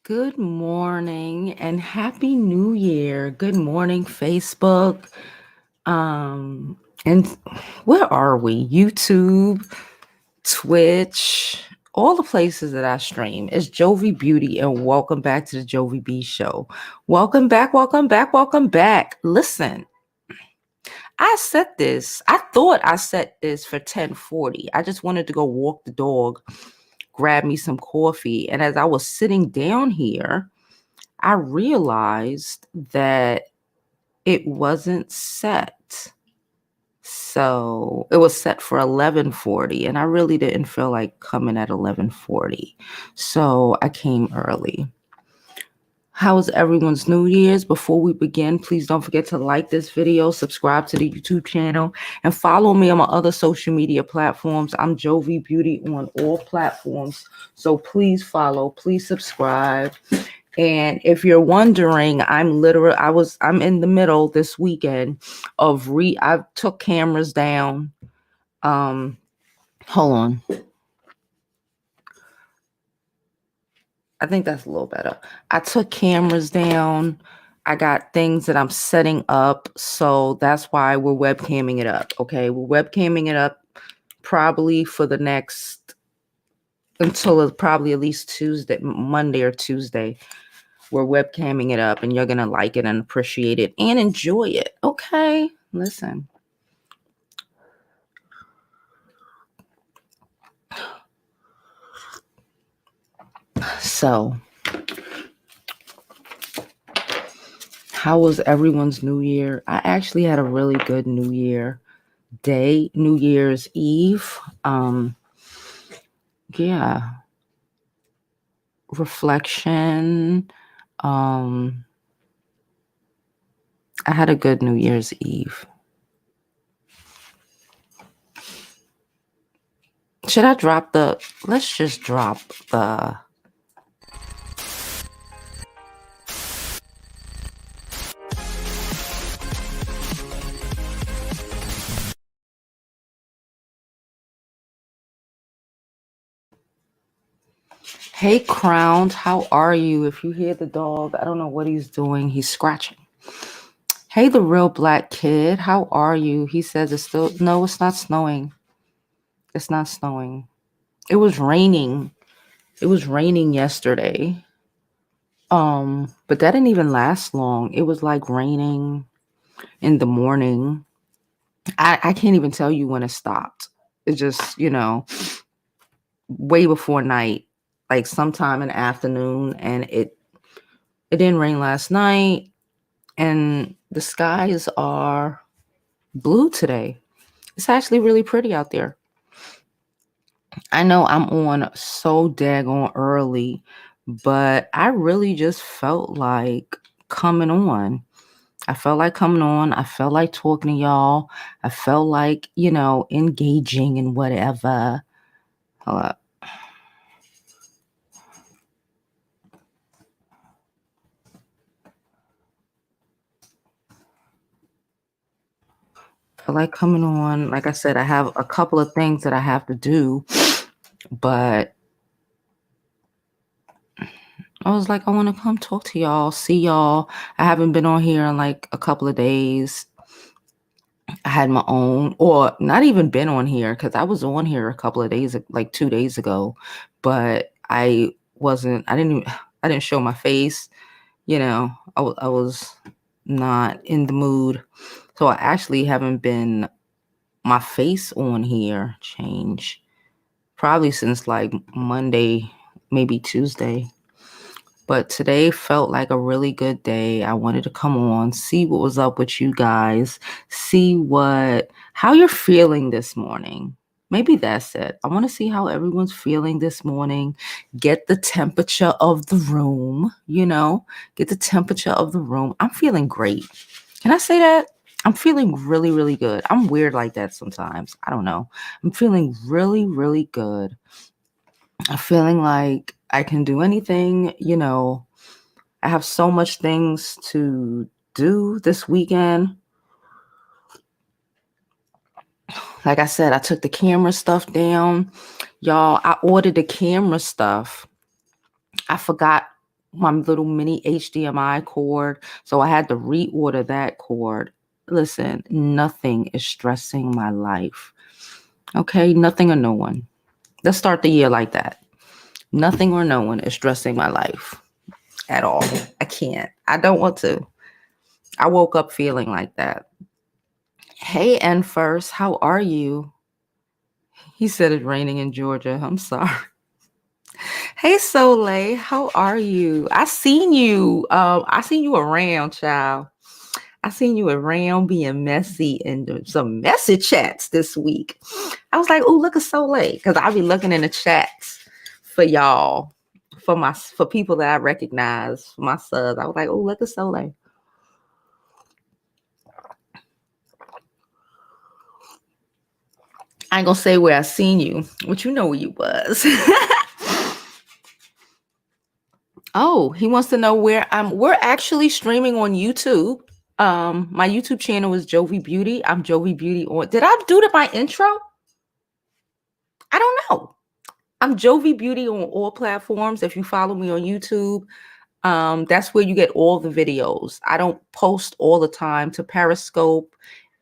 Good morning and happy new year. Good morning, Facebook. And where are we? YouTube, Twitch, all the places that I stream. It's JoviBeauty, and welcome back to the Jovi B Show. Welcome back, welcome back, welcome back. Listen, I thought I set this for 10:40. I just wanted to go walk the dog, grab me some coffee. And as I was sitting down here, I realized that it wasn't set. So it was set for 11:40, and I really didn't feel like coming at 11:40. So I came early. How was everyone's New Year's? Before we begin, please don't forget to like this video, subscribe to the YouTube channel, and follow me on my other social media platforms. I'm JoviBeauty on all platforms. So please follow, please subscribe. And if you're wondering, I'm in the middle this weekend of I took cameras down. Hold on. I think that's a little better. I took cameras down. I got things that I'm setting up. So that's why we're webcamming it up. Okay. We're webcamming it up probably for the next, until probably at least Tuesday, Monday or Tuesday. We're webcamming it up, and you're going to like it and appreciate it and enjoy it. Okay. Listen. So, how was everyone's New Year? I actually had a really good New Year day, New Year's Eve. Yeah. Reflection. I had a good New Year's Eve. Let's just drop the. Hey, Crowned, how are you? If you hear the dog, I don't know what he's doing. He's scratching. Hey, the real black kid, how are you? He says it's still, no, it's not snowing. It's not snowing. It was raining. It was raining yesterday. But that didn't even last long. It was like raining in the morning. I can't even tell you when it stopped. It just, way before night, like sometime in the afternoon, and it didn't rain last night, and the skies are blue today. It's actually really pretty out there. I know I'm on so daggone early, but I really just felt like coming on. I felt like coming on. I felt like talking to y'all. I felt like, engaging in whatever. Hold up. I feel like coming on. Like I said, I have a couple of things that I have to do, but I was like, I want to come talk to y'all, see y'all. I haven't been on here in like a couple of days. I had my own, or not even been on here, because I was on here a couple of days, like 2 days ago, but I didn't show my face. I was not in the mood. So I actually haven't been my face on here change probably since like Monday, maybe Tuesday. But today felt like a really good day. I wanted to come on, see what was up with you guys, see how you're feeling this morning. Maybe that's it. I want to see how everyone's feeling this morning. Get the temperature of the room, get the temperature of the room. I'm feeling great. Can I say that? I'm feeling really, really good. I'm weird like that sometimes. I don't know. I'm feeling really, really good. I'm feeling like I can do anything, I have so much things to do this weekend. Like I said, I took the camera stuff down. Y'all, I ordered the camera stuff. I forgot my little mini HDMI cord. So I had to reorder that cord. Listen, nothing is stressing my life. Okay, nothing or no one. Let's start the year like that. Nothing or no one is stressing my life at all. I can't. I don't want to. I woke up feeling like that. Hey, N First, how are you? He said it's raining in Georgia. I'm sorry. Hey, Soleil, how are you? I seen you. I seen you around, child. I seen you around being messy in some messy chats this week. I was like, oh, look at Soleil, because I be looking in the chats for y'all, for people that I recognize, for my subs. I was like, oh, look at Soleil. I ain't gonna say where I seen you, but you know where you was. Oh, he wants to know where we're actually streaming on YouTube. My YouTube channel is JoviBeauty. I'm JoviBeauty on. Did I do my intro? I don't know. I'm JoviBeauty on all platforms. If you follow me on YouTube, that's where you get all the videos. I don't post all the time to Periscope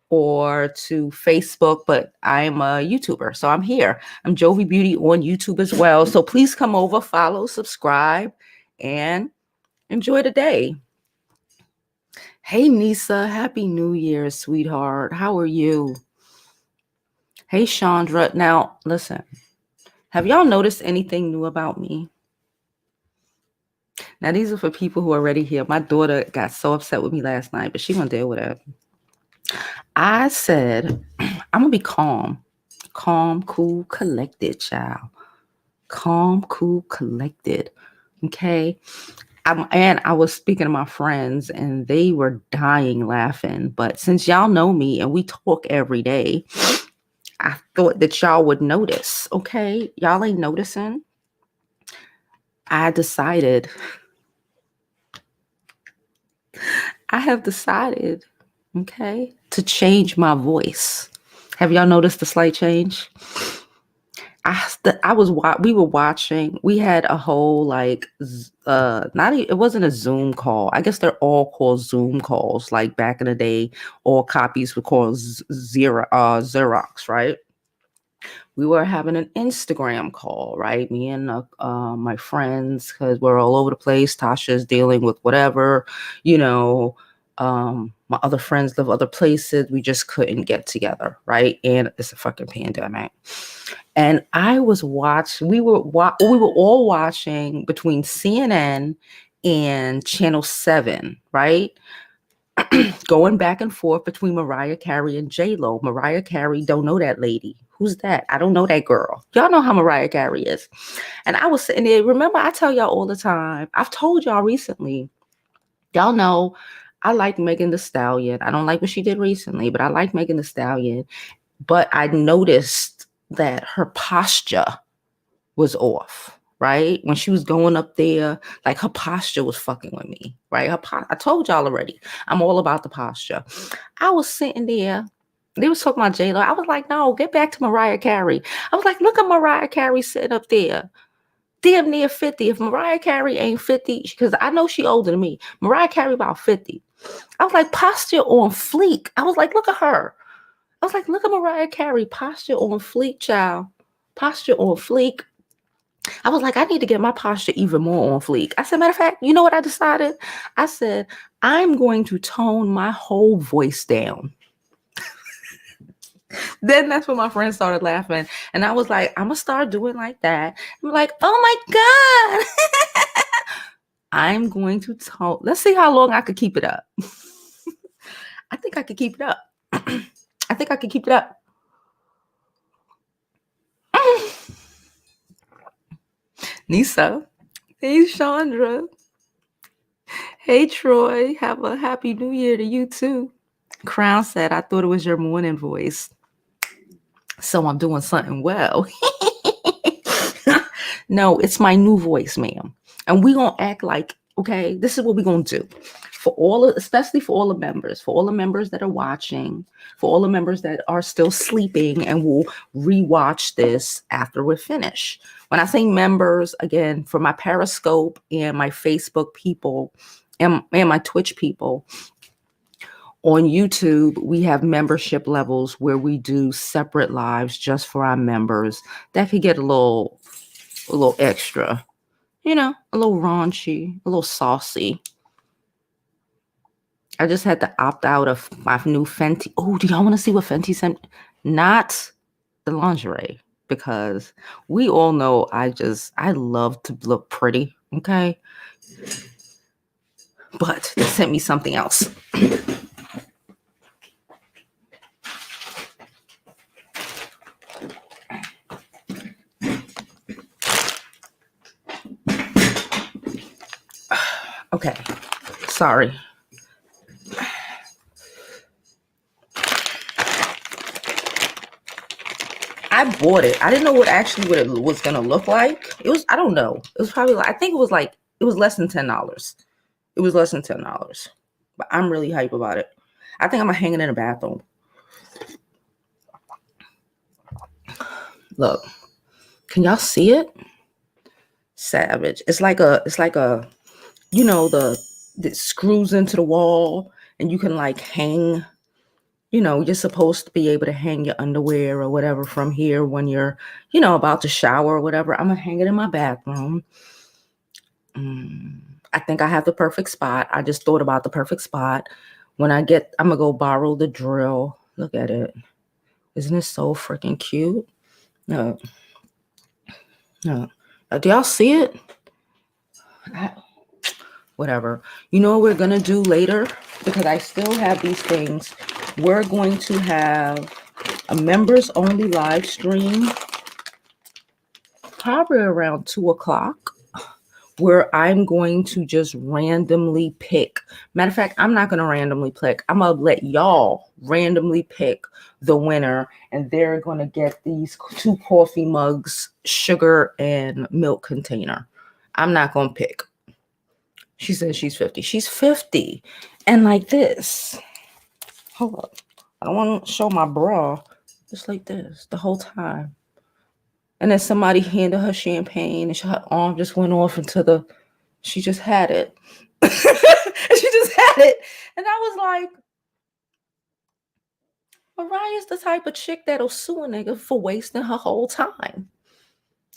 or to Facebook, but I'm a YouTuber, so I'm here. I'm JoviBeauty on YouTube as well. So please come over, follow, subscribe, and enjoy the day. Hey, Nisa, Happy New Year, sweetheart. How are you? Hey, Chandra. Now, listen, have y'all noticed anything new about me? Now, these are for people who are already here. My daughter got so upset with me last night, but she's going to deal with it. I said, I'm going to be calm, cool, collected, child. Calm, cool, collected. Okay. And I was speaking to my friends and they were dying laughing. But since y'all know me and we talk every day, I thought that y'all would notice. Okay. Y'all ain't noticing. I have decided, okay, to change my voice. Have y'all noticed the slight change? We were watching, we had a whole like, it wasn't a Zoom call. I guess they're all called Zoom calls. Like back in the day, all copies were called Xerox, right? We were having an Instagram call, right? Me and my friends, because we're all over the place. Tasha's dealing with whatever, my other friends live other places. We just couldn't get together, right? And it's a fucking pandemic. And we were all watching between CNN and Channel 7, right? Going back and forth between Mariah Carey and J-Lo. Mariah Carey, don't know that lady. Who's that? I don't know that girl. Y'all know how Mariah Carey is. And I was sitting there. Remember, I tell y'all all the time. I've told y'all recently. Y'all know I like Megan Thee Stallion. I don't like what she did recently, but I like Megan Thee Stallion. But I noticed that her posture was off, right? When she was going up there, like her posture was fucking with me, right? I told y'all already, I'm all about the posture. I was sitting there. They was talking about J-Lo. I was like, no, get back to Mariah Carey. I was like, look at Mariah Carey sitting up there. Damn near 50. If Mariah Carey ain't 50, because I know she older than me. Mariah Carey about 50. I was like, posture on fleek. I was like, look at her. I was like, look at Mariah Carey, posture on fleek, child. Posture on fleek. I was like, I need to get my posture even more on fleek. I said, matter of fact, you know what I decided? I said, I'm going to tone my whole voice down. Then that's when my friends started laughing. And I was like, I'm going to start doing like that. I'm like, oh my God. I'm going to tone. Let's see how long I could keep it up. I think I could keep it up. I think I could keep it up. Nisa. Hey, Chandra. Hey, Troy. Have a happy new year to you, too. Crown said, I thought it was your morning voice. So I'm doing something well. No, it's my new voice, ma'am. And we gonna act like Okay, this is what we're gonna do especially for all the members that are watching, for all the members that are still sleeping and will rewatch this after we're finished. When I say members, again, for my Periscope and my Facebook people and my Twitch people, on YouTube, we have membership levels where we do separate lives just for our members that could get a little extra, a little raunchy, a little saucy. I just had to opt out of my new Fenty. Oh, do y'all want to see what Fenty sent? Not the lingerie, because we all know I love to look pretty, okay? But they sent me something else. Okay, sorry. I bought it. I didn't know what it was gonna look like. I don't know. It was probably it was less than $10. It was less than $10. But I'm really hype about it. I think I'm gonna hang it in the bathroom. Look, can y'all see it? Savage. It's like a that screws into the wall and you can like hang, you're supposed to be able to hang your underwear or whatever from here when you're, about to shower or whatever. I'm gonna hang it in my bathroom. I think I have the perfect spot. I just thought about the perfect spot. I'm gonna go borrow the drill. Look at it. Isn't it so freaking cute? No. Do y'all see it? Whatever. You know what we're gonna do later? Because I still have these things. We're going to have a members only live stream probably around 2:00, where I'm going to just randomly pick. Matter of fact, I'm not going to randomly pick. I'm going to let y'all randomly pick the winner, and they're going to get these 2 coffee mugs, sugar and milk container. I'm not going to pick. She says she's 50. She's 50. And like this. Hold up. I don't want to show my bra. Just like this the whole time. And then somebody handed her champagne and her arm just went off she just had it. She just had it. And I was like, Mariah's the type of chick that'll sue a nigga for wasting her whole time.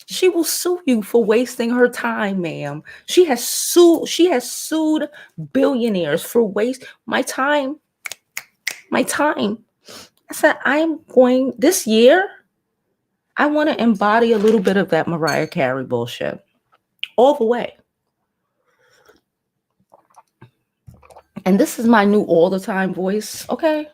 She will sue you for wasting her time, ma'am. She has sued billionaires for waste my time. I said, this year, I want to embody a little bit of that Mariah Carey bullshit. All the way. And this is my new all the time voice, okay?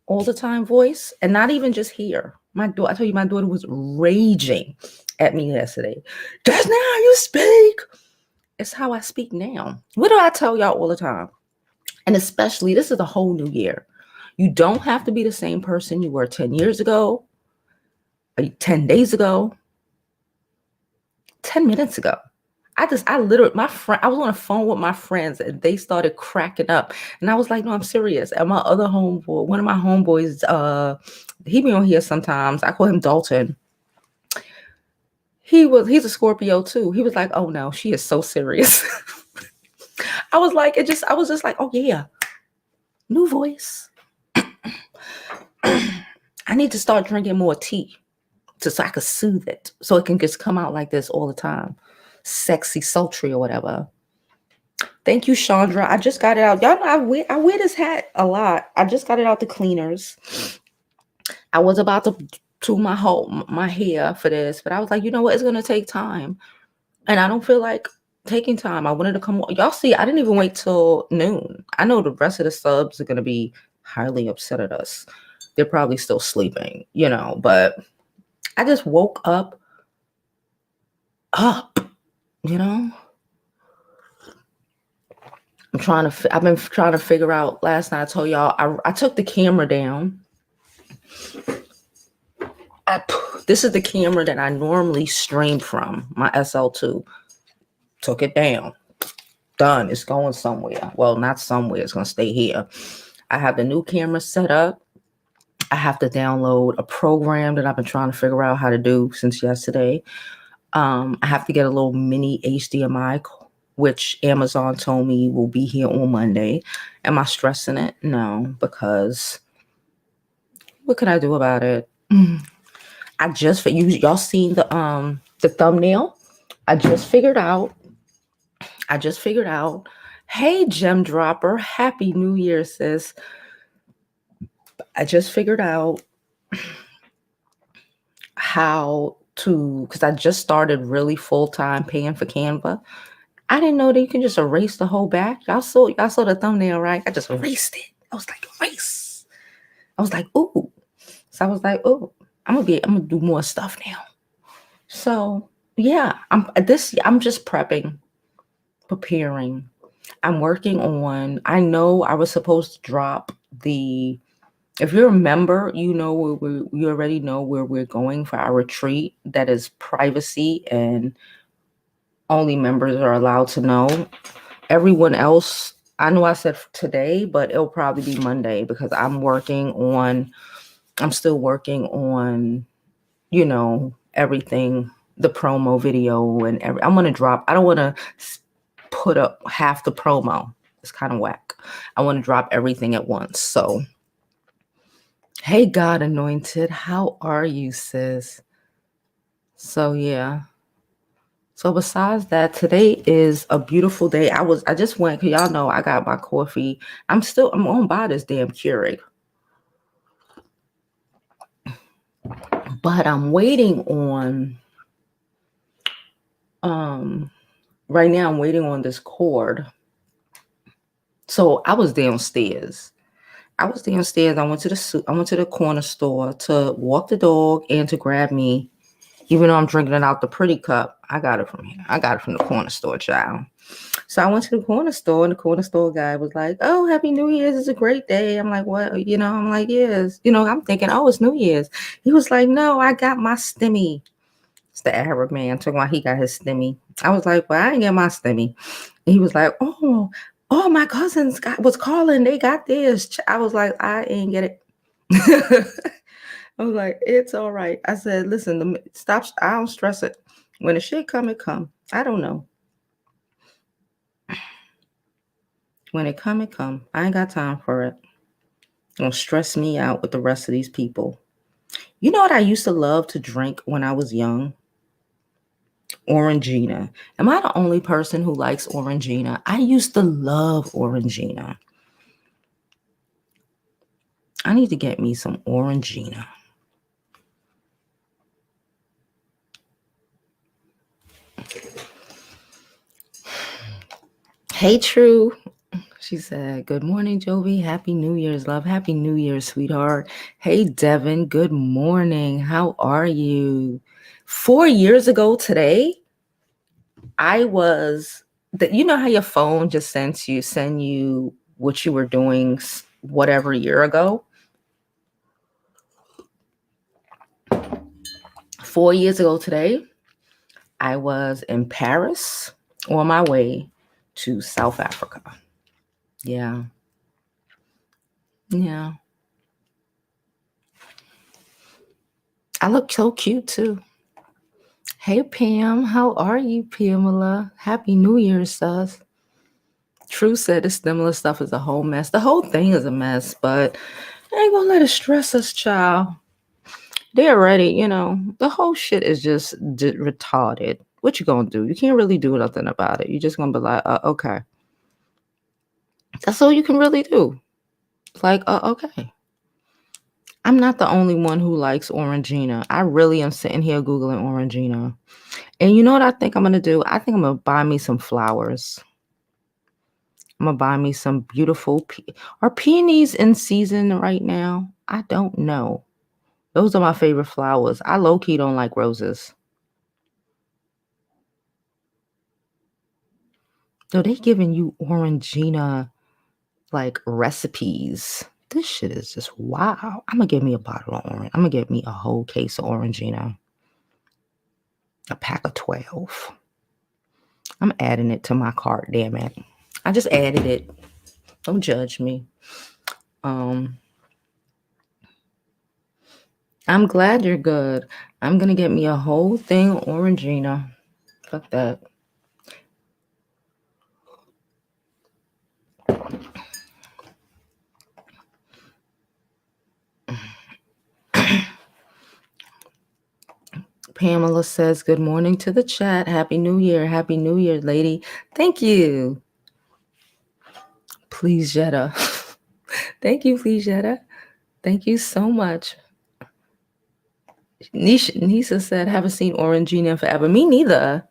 All the time voice. And not even just here. I told you my daughter was raging at me yesterday. That's not how you speak. It's how I speak now. What do I tell y'all all the time? And especially, this is a whole new year. You don't have to be the same person you were 10 years ago, 10 days ago, 10 minutes ago. I was on the phone with my friends and they started cracking up. And I was like, no, I'm serious. And my other homeboy, one of my homeboys, he be on here sometimes. I call him Dalton. He's a Scorpio too. He was like, oh no, she is so serious. I was just like, oh yeah, new voice. I need to start drinking more tea so I could soothe it. So it can just come out like this all the time. Sexy, sultry, or whatever. Thank you, Chandra. I just got it out. Y'all know I wear this hat a lot. I just got it out the cleaners. I was about to do my hair for this, but I was like, you know what? It's gonna take time, and I don't feel like taking time. I wanted to come. Y'all see, I didn't even wait till noon. I know the rest of the subs are gonna be highly upset at us. They're probably still sleeping, but I just woke up. I've been trying to figure out. Last night I told y'all I took the camera down. This is the camera that I normally stream from, my SL2. Took it down. done. It's going somewhere. Well, not somewhere. It's going to stay here. I have the new camera set up. I have to download a program that I've been trying to figure out how to do since yesterday. I have to get a little mini HDMI, which Amazon told me will be here on Monday. Am I stressing it? No, because what can I do about it? I just y'all seen the thumbnail? I just figured out. Hey, Gem Dropper, Happy New Year, sis. I just figured out how to, because I just started really full-time paying for Canva. I didn't know that you can just erase the whole back. Y'all saw the thumbnail, right? I just erased it. I was like, erase. I was like, ooh. So I was like, ooh, I'm gonna do more stuff now. So yeah, I'm just preparing. I'm working on, I know I was supposed to drop if you're a member, you already know where we're going for our retreat. That is privacy and only members are allowed to know. Everyone else, I know I said today, but it'll probably be Monday because I'm still working on, everything, the promo video and I'm going to drop. I don't want to put up half the promo. It's kind of whack. I want to drop everything at once. So, hey, God anointed, how are you, sis? So, yeah. So besides that, today is a beautiful day. I just went, cause y'all know I got my coffee. I'm on by this damn Keurig. But I'm waiting on, right now I'm waiting on this cord. So I was downstairs. I went to the corner store to walk the dog and to grab me, even though I'm drinking it out the pretty cup. I got it from here. I got it from the corner store, child. So I went to the corner store and the corner store guy was like, oh, Happy New Year's. It's a great day. I'm like, what? I'm like, yes. I'm thinking, oh, it's New Year's. He was like, no, I got my stimmy. It's the Arab man talking about he got his stimmy. I was like, well, I ain't get my stimmy. And he was like, oh, my cousins was calling. They got this. I was like, I ain't get it. I was like, it's all right. I said, listen, stop. I don't stress it. When the shit come, it come. I don't know. When it come, it come. I ain't got time for it. Don't stress me out with the rest of these people. You know what I used to love to drink when I was young? Orangina. Am I the only person who likes Orangina? I used to love Orangina. I need to get me some Orangina. Hey, True. She said, good morning, Jovi. Happy New Year's, love. Happy New Year's, sweetheart. Hey, Devin. Good morning. How are you? 4 years ago today, I was, how your phone just send you what you were doing whatever year ago? 4 years ago today, I was in Paris on my way to South Africa. Yeah. Yeah. I look so cute too. Hey, Pam. How are you, Pamela? Happy New Year's, sus. True said the stimulus stuff is a whole mess. The whole thing is a mess, but I ain't gonna let it stress us, child. They're ready, the whole shit is just retarded. What you gonna do? You can't really do nothing about it. You're just gonna be like, okay. That's all you can really do. It's like, okay. I'm not the only one who likes Orangina. I really am sitting here Googling Orangina. And you know what I think I'm going to do? I think I'm going to buy me some flowers. I'm going to buy me some beautiful are peonies in season right now? I don't know. Those are my favorite flowers. I low-key don't like roses. So they giving you Orangina like recipes. This shit is just wow. I'm going to get me a bottle of orange. I'm going to get me a whole case of Orangina. A pack of 12. I'm adding it to my cart, damn it. I just added it. Don't judge me. I'm glad you're good. I'm gonna get me a whole thing of Orangina. Fuck that. Pamela says, good morning to the chat. Happy New Year. Happy New Year, lady. Thank you. Please, Jetta. Thank you, please, Jetta. Thank you so much. Nisha said, haven't seen Orangina in forever. Me neither.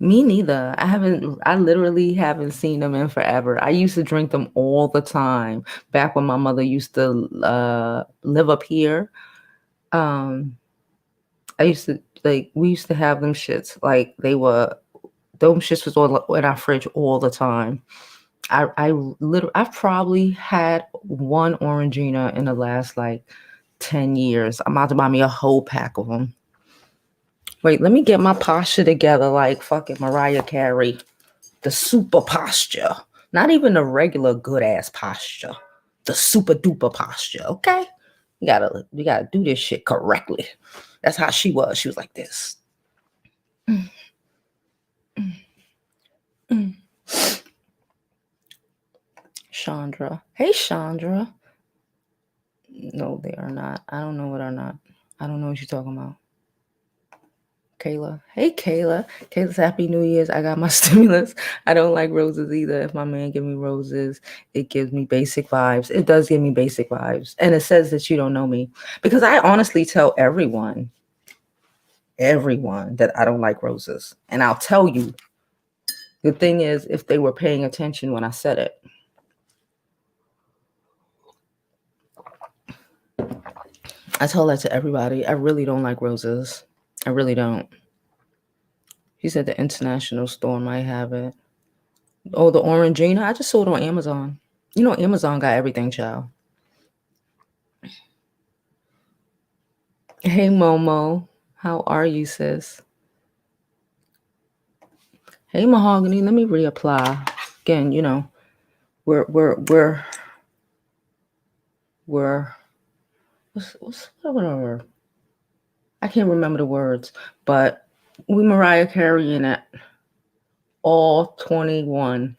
Me neither. I literally haven't seen them in forever. I used to drink them all the time. Back when my mother used to live up here. We used to have them shits. Like those shits was all in our fridge all the time. I've probably had one Orangina in the last 10 years. I'm about to buy me a whole pack of them. Wait, let me get my posture together like fucking Mariah Carey. The super posture. Not even the regular good ass posture. The super duper posture, okay? You gotta do this shit correctly. That's how she was. She was like this. Chandra. Hey, Chandra. No, they are not. I don't know what are not. I don't know what you're talking about. Kayla. Hey, Kayla. Kayla's Happy New Year's. I got my stimulus. I don't like roses either. If my man give me roses, it gives me basic vibes. It does give me basic vibes. And it says that you don't know me. Because I honestly tell everyone that I don't like roses. And I'll tell you. The thing is, if they were paying attention when I said it. I tell that to everybody. I really don't like roses. I really don't. He said the international store might have it. Oh, the Orangina? I just saw it on Amazon. You know, Amazon got everything, child. Hey, Momo. How are you, sis? Hey, Mahogany. Let me reapply. Again, you know, we're whatever. I can't remember the words, but we Mariah Carey in it. All 21.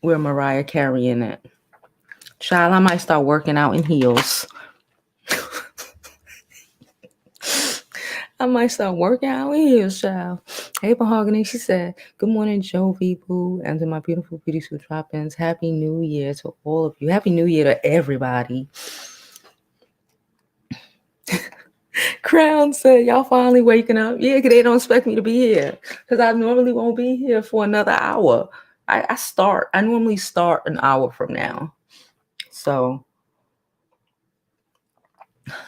We're Mariah Carey in it. Child, I might start working out in heels. I might start working out in heels, child. Hey, Mahogany, she said, good morning, Jovi, boo, and to my beautiful beauty suit drop-ins. Happy New Year to all of you. Happy New Year to everybody. Crown said, y'all finally waking up? Yeah, because they don't expect me to be here. Because I normally won't be here for another hour. I normally start an hour from now. So,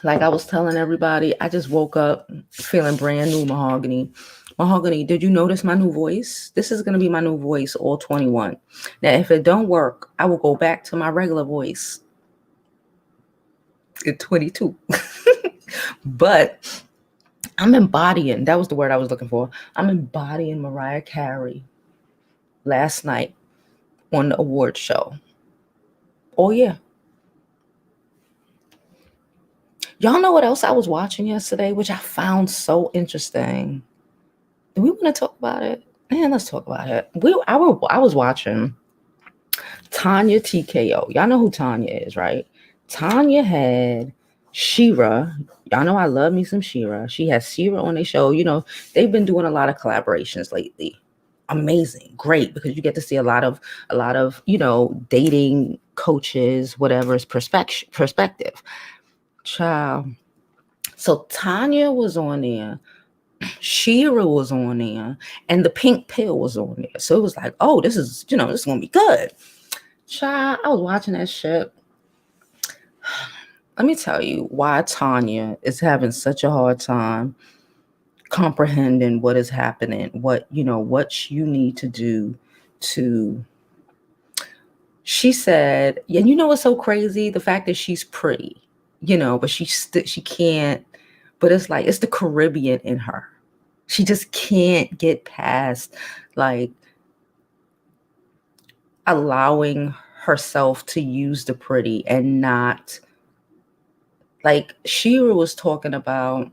like I was telling everybody, I just woke up feeling brand new, Mahogany. Mahogany, did you notice my new voice? This is going to be my new voice, all 21. Now, if it don't work, I will go back to my regular voice at 22. But I'm embodying, that was the word I was looking for. I'm embodying Mariah Carey last night on the award show. Oh, yeah. Y'all know what else I was watching yesterday, which I found so interesting? Do we want to talk about it? Man, let's talk about it. I was watching Tonya TKO. Y'all know who Tonya is, right? Tonya had Shera. Y'all know I love me some Shera. She has Shera on their show. You know, they've been doing a lot of collaborations lately. Amazing, great, because you get to see a lot of you know, dating coaches, whatever's perspective. Child. So Tonya was on there. Shera was on there, and the pink pill was on there. So it was like, oh, this is gonna be good. Child, I was watching that shit. Let me tell you why Tonya is having such a hard time comprehending what is happening, what you need to do to. She said, and you know what's so crazy? The fact that she's pretty, but she can't. But it's like it's the Caribbean in her. She just can't get past like allowing herself to use the pretty and not like Shera was talking about.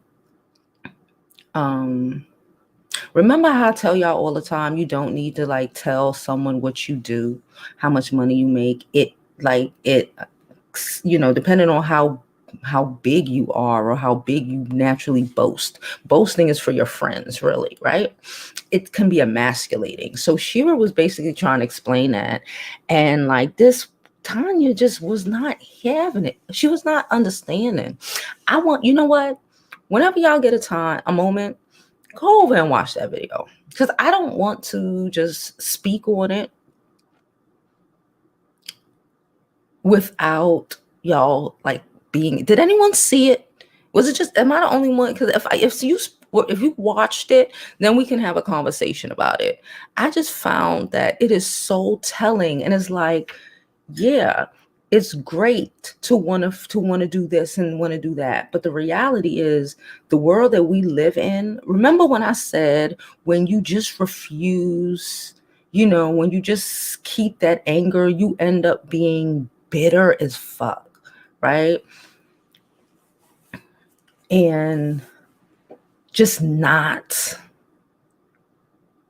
Remember how I tell y'all all the time, you don't need to like tell someone what you do, how much money you make. It like it, depending on how big you are or how big you naturally boast. Boasting is for your friends, really, right? It can be emasculating. So Shera was basically trying to explain that, and like this. Tonya just was not having it. She was not understanding. You know what? Whenever y'all get a moment, go over and watch that video because I don't want to just speak on it without y'all like being. Did anyone see it? Was it just? Am I the only one? Because if you watched it, then we can have a conversation about it. I just found that it is so telling, and it's like, yeah, it's great to want to do this and want to do that, but the reality is the world that we live in. Remember when I said when you just refuse, when you just keep that anger, you end up being bitter as fuck, right? And just not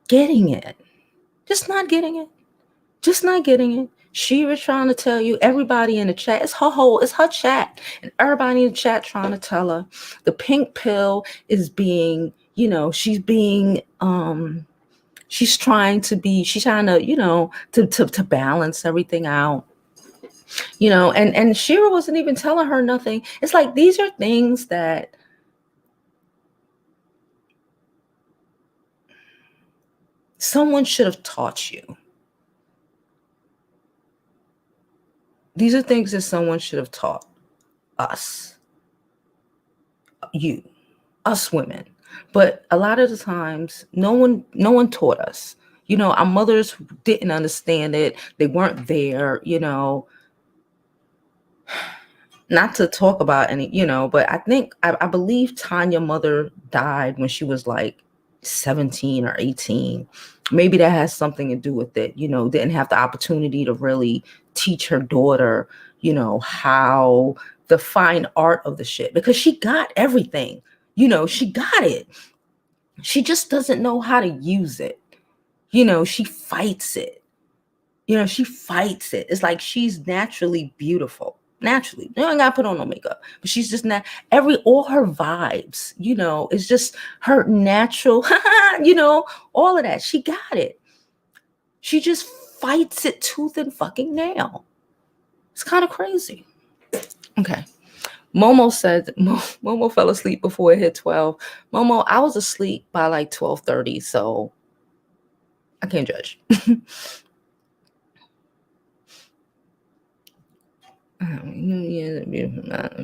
getting it. Just not getting it. Just not getting it. She was trying to tell you, everybody in the chat, it's her chat. And everybody in the chat trying to tell her the pink pill is being, she's trying to balance everything out. And Shera wasn't even telling her nothing. It's like these are things that someone should have taught you. These are things that someone should have taught us, us women. But a lot of the times, no one taught us. Our mothers didn't understand it. They weren't there, not to talk about any, but I believe Tanya's mother died when she was like 17 or 18. Maybe that has something to do with it, didn't have the opportunity to really teach her daughter, how the fine art of the shit, because she got everything, she got it. She just doesn't know how to use it. She fights it. She fights it. It's like she's naturally beautiful. Naturally. You don't gotta put on no makeup. But she's just not all her vibes, it's just her natural, all of that. She got it. She just fights it tooth and fucking nail. It's kind of crazy. Okay. Momo said Momo fell asleep before it hit 12. Momo, I was asleep by like 12:30, so I can't judge.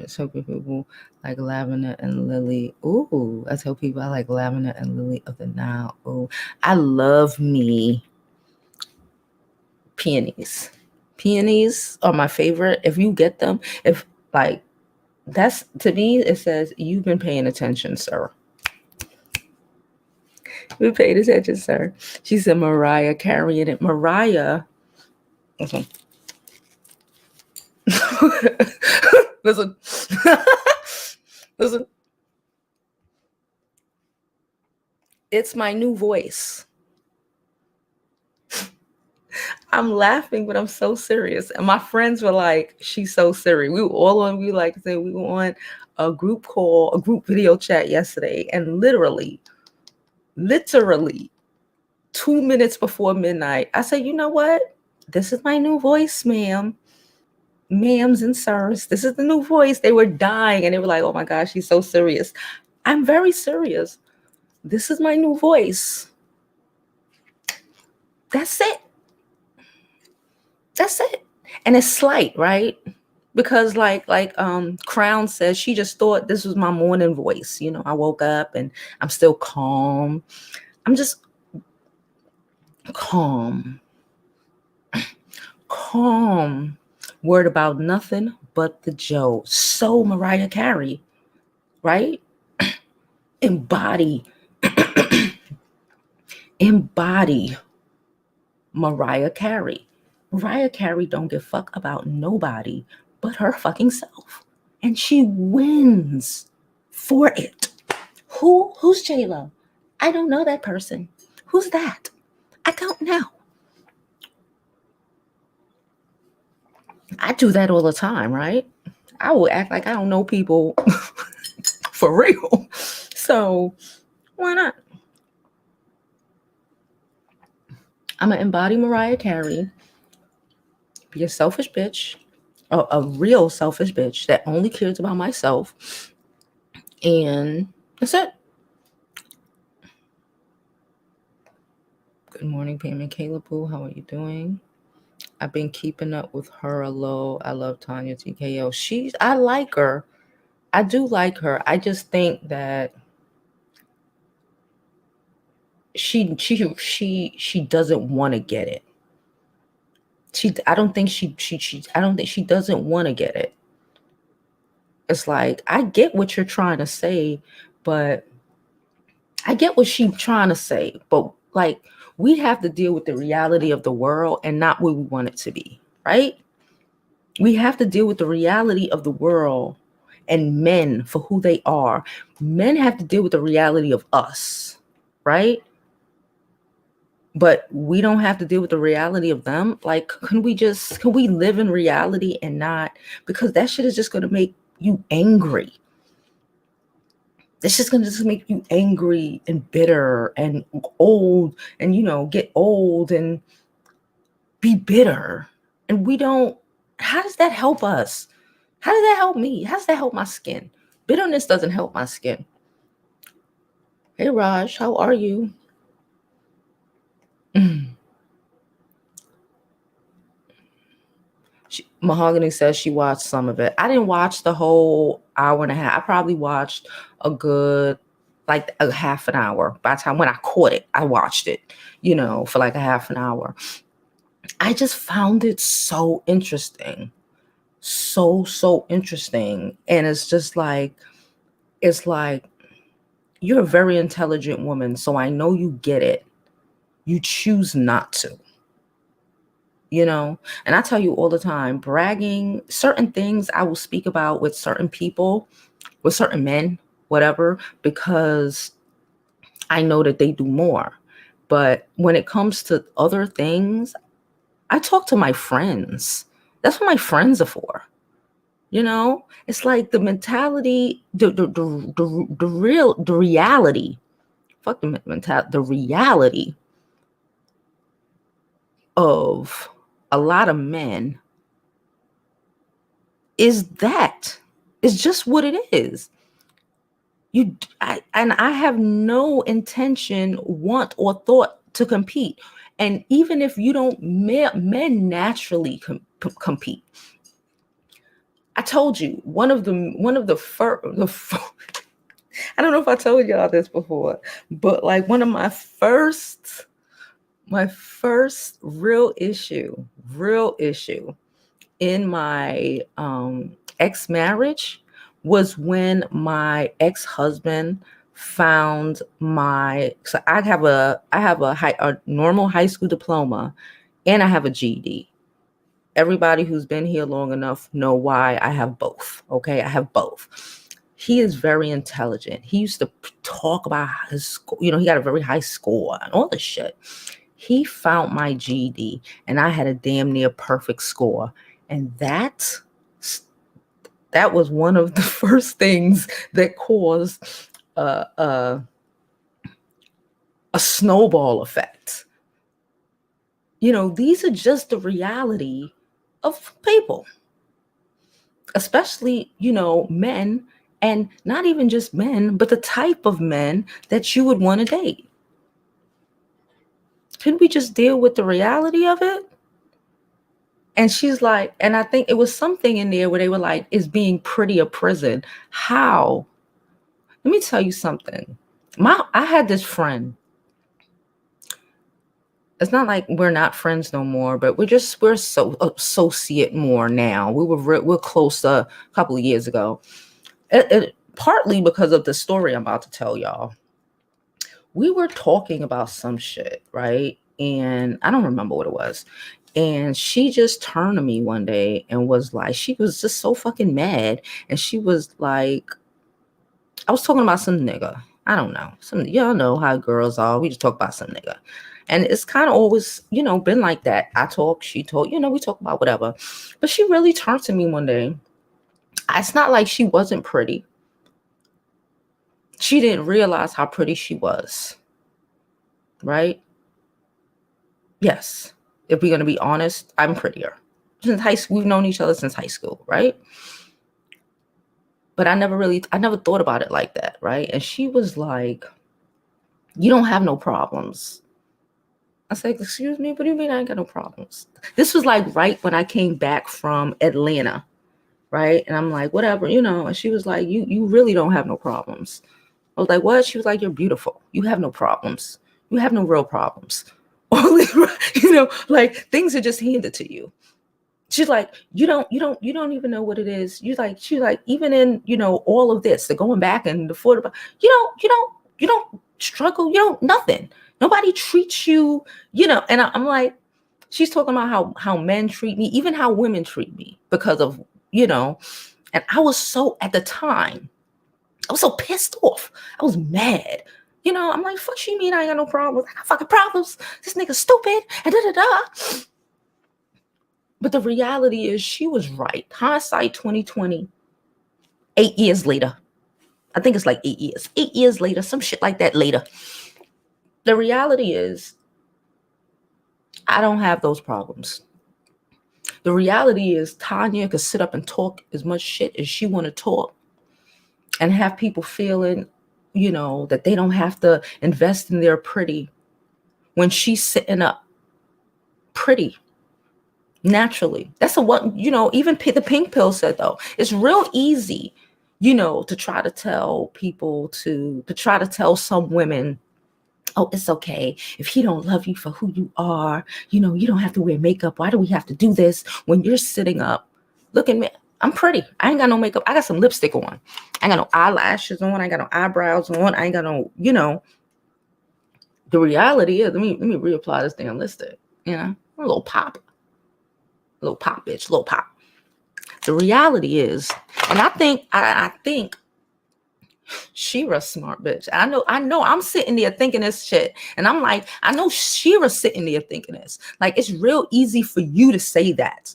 So people like Lavender and Lily. Ooh, I tell people I like Lavender and Lily of the Nile. Ooh, I love me peonies. Peonies are my favorite. If you get them, that's, to me, it says you've been paying attention, sir. We paid attention, sir. She said Mariah carrying it. Mariah. Listen. Listen. Listen. It's my new voice. I'm laughing, but I'm so serious. And my friends were like, she's so serious. We were on a group call, a group video chat yesterday. And literally 2 minutes before midnight, I said, you know what? This is my new voice, ma'am. Ma'ams and sirs. This is the new voice. They were dying and they were like, oh my gosh, she's so serious. I'm very serious. This is my new voice. That's it. That's it. And it's slight, right? Because like Crown says, she just thought this was my morning voice. I woke up and I'm still calm. I'm just calm. Calm. Worried about nothing but the Joe. So Mariah Carey, right? Embody Embody Mariah Carey. Mariah Carey don't give a fuck about nobody but her fucking self. And she wins for it. Who's J-Lo? I don't know that person. Who's that? I don't know. I do that all the time, right? I will act like I don't know people for real. So why not? I'm going to embody Mariah Carey, be a selfish bitch, a real selfish bitch that only cares about myself. And that's it. Good morning, Pam and Caleb. How are you doing? I've been keeping up with her a little. I love Tonya TKO. I like her. I do like her. I just think that she doesn't want to get it. I don't think she doesn't want to get it. It's like, I get what you're trying to say, but I get what she's trying to say, but like, we have to deal with the reality of the world and not what we want it to be, right? We have to deal with the reality of the world and men for who they are. Men have to deal with the reality of us, right? But we don't have to deal with the reality of them. Like, can we live in reality and not, because that shit is just going to make you angry. It's just going to make you angry and bitter and old and, get old and be bitter. And how does that help us? How does that help me? How does that help my skin? Bitterness doesn't help my skin. Hey, Raj, how are you? Mahogany says she watched some of it. I didn't watch the whole hour and a half. I probably watched a good, like a half an hour. By the time when I caught it, I watched it, for like a half an hour. I just found it so interesting. So interesting. And it's just like, you're a very intelligent woman, so I know you get it. You choose not to. And I tell you all the time, bragging, certain things I will speak about with certain people, with certain men, whatever, because I know that they do more. But when it comes to other things, I talk to my friends. That's what my friends are for. It's like the mentality, the reality, fuck the mentality, the reality of a lot of men is just what it is. I have no intention, want, or thought to compete. And even if you don't, men naturally compete. I told you one of the first. I don't know if I told y'all this before, but like one of my first real issue in my ex-marriage was when my ex-husband found so I have a normal high school diploma and I have a GED. Everybody who's been here long enough know why I have both. Okay, I have both. He is very intelligent. He used to talk about his score. He got a very high score and all this shit. He found my GED and I had a damn near perfect score. And that was one of the first things that caused a snowball effect. These are just the reality of people, especially, men, and not even just men, but the type of men that you would want to date. Can we just deal with the reality of it? And she's like, and I think it was something in there where they were like, is being pretty a prison? How? Let me tell you something. I had this friend. It's not like we're not friends no more, but we're so associate more now. We're close a couple of years ago. Partly because of the story I'm about to tell y'all. we were talking about some shit, right? And I don't remember what it was. And she just turned to me one day and was like, she was just so fucking mad. And she was like, I was talking about some nigga. I don't know. Y'all know how girls are. We just talk about some nigga. And it's kind of always, been like that. I talk, she talk, we talk about whatever. But she really turned to me one day. It's not like she wasn't pretty. She didn't realize how pretty she was. Right? Yes. If we're going to be honest, I'm prettier. Since high school, we've known each other since high school, right? But I never thought about it like that, right? And she was like, you don't have no problems. I said, excuse me, what do you mean I ain't got no problems? This was like right when I came back from Atlanta, right? And I'm like, whatever, and she was like, you really don't have no problems. I was like, what? She was like, you're beautiful. You have no problems. You have no real problems. Like things are just handed to you. She's like, you don't even know what it is. She's like, even in, all of this, the going back and the forward, you don't struggle. You don't, nothing. Nobody treats you, and I'm like, she's talking about how men treat me, even how women treat me because of, and I was so, at the time, I was so pissed off. I was mad. I'm like, fuck you mean I ain't got no problems? I got fucking problems. This nigga's stupid. And da-da-da. But the reality is she was right. Hindsight 2020, 8 years later. I think it's like 8 years. 8 years later, some shit like that later. The reality is I don't have those problems. The reality is Tonya could sit up and talk as much shit as she want to talk and have people feeling, that they don't have to invest in their pretty when she's sitting up pretty naturally. That's what, even the pink pill said, though. It's real easy, to try to tell people to try to tell some women, oh, it's okay if he don't love you for who you are. You don't have to wear makeup. Why do we have to do this when you're sitting up? Look at me. I'm pretty. I ain't got no makeup. I got some lipstick on. I ain't got no eyelashes on. I ain't got no eyebrows on. I ain't got no, The reality is, let me reapply this damn lipstick. A little pop. A little pop, bitch. A little pop. The reality is, and I think Shera's smart bitch. I know I'm sitting there thinking this shit. And I'm like, I know Shera's sitting there thinking this. Like, it's real easy for you to say that.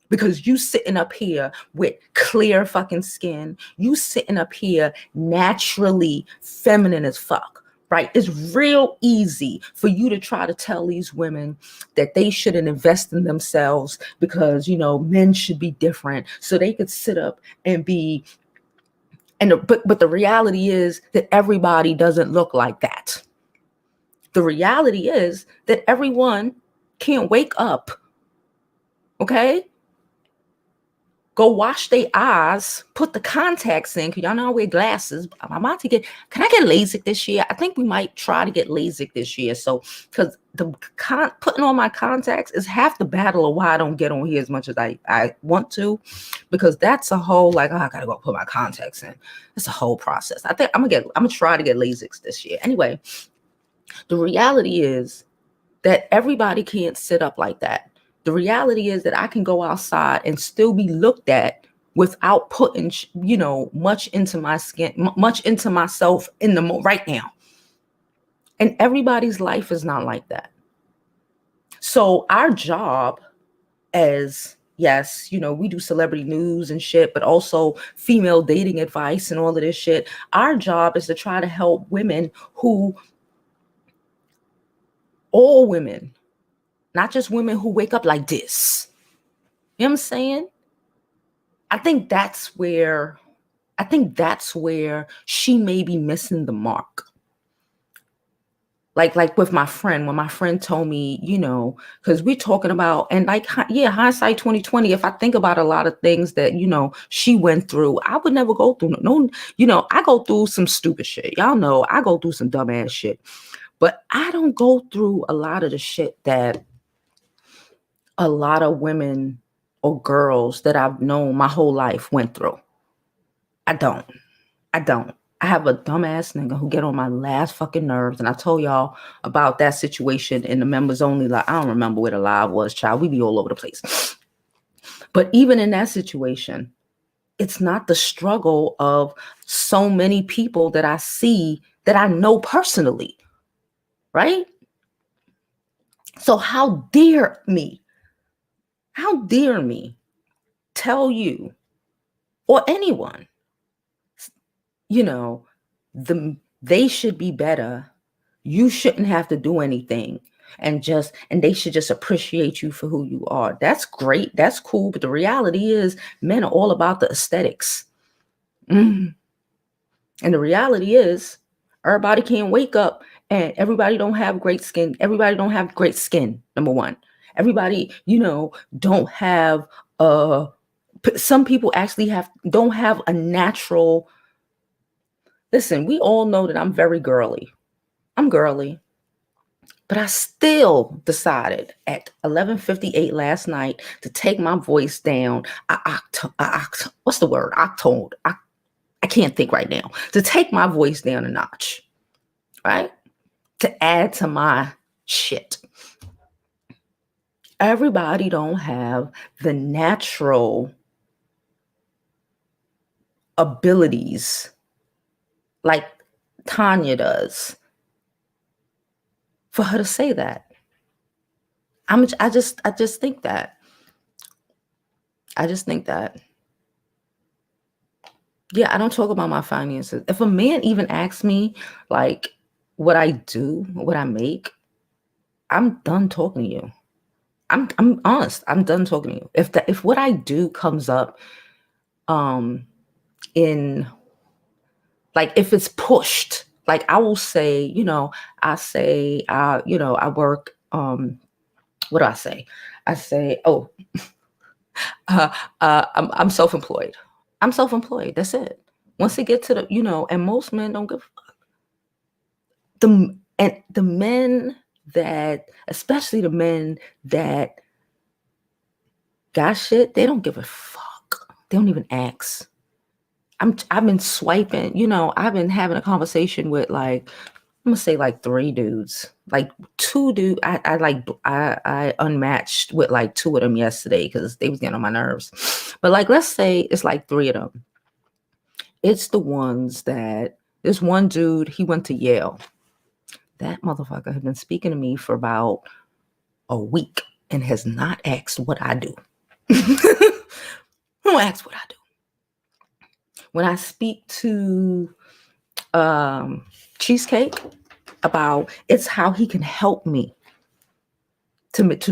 Because you sitting up here with clear fucking skin. You sitting up here naturally feminine as fuck. Right? It's real easy for you to try to tell these women that they shouldn't invest in themselves because, men should be different. So they could sit up and be. But the reality is that everybody doesn't look like that. The reality is that everyone can't wake up. Okay? Go wash their eyes, put the contacts in, because y'all know I wear glasses. I'm about to can I get LASIK this year? I think we might try to get LASIK this year. So, because putting on my contacts is half the battle of why I don't get on here as much as I want to, because that's a whole, like, oh, I gotta go put my contacts in. It's a whole process. I think I'm gonna try to get LASIK this year. Anyway, the reality is that everybody can't sit up like that. The reality is that I can go outside and still be looked at without putting, much into my skin, much into myself in the right now. And everybody's life is not like that. So our job as, yes, we do celebrity news and shit, but also female dating advice and all of this shit. Our job is to try to help women all women, not just women who wake up like this. You know what I'm saying? I think that's where she may be missing the mark. Like with my friend, when my friend told me, because we're talking about, and like, yeah, hindsight 2020, if I think about a lot of things that, she went through, I would never go through no, I go through some stupid shit. Y'all know I go through some dumbass shit, but I don't go through a lot of the shit that a lot of women or girls that I've known my whole life went through. I don't. I have a dumbass nigga who get on my last fucking nerves. And I told y'all about that situation in the members only. Like, I don't remember where the live was, child. We be all over the place. But even in that situation, it's not the struggle of so many people that I see that I know personally, right? So how dare me tell you or anyone, they should be better. You shouldn't have to do anything, and they should just appreciate you for who you are. That's great. That's cool. But the reality is men are all about the aesthetics. And the reality is everybody can't wake up and everybody don't have great skin. Everybody don't have great skin. Number one, everybody, don't have, some people actually don't have a natural. Listen, we all know that I'm very girly. I'm girly. But I still decided at 11:58 last night to take my voice down. What's the word? Octone. I can't think right now. To take my voice down a notch, right? To add to my shit. Everybody don't have the natural abilities like Tonya does for her to say that. I just think that. I just think that. Yeah, I don't talk about my finances. If a man even asks me like what I do, what I make, I'm done talking to you. I'm honest. I'm done talking to you. If what I do comes up in, like, if it's pushed, like, I will say, I work, what do I say? I say, I'm self-employed. I'm self-employed. That's it. Once they get to the, and most men don't give a fuck. The men that, especially the men that got shit, they don't give a fuck. They don't even ask. I've been swiping, I've been having a conversation with, like, I'm gonna say like 3 dudes, like 2 dudes. I unmatched with like 2 of them yesterday because they was getting on my nerves. But like, let's say it's like 3 of them. It's the ones that, this one dude, he went to Yale. That motherfucker had been speaking to me for about a week and has not asked what I do. Don't ask what I do. When I speak to Cheesecake about, it's how he can help me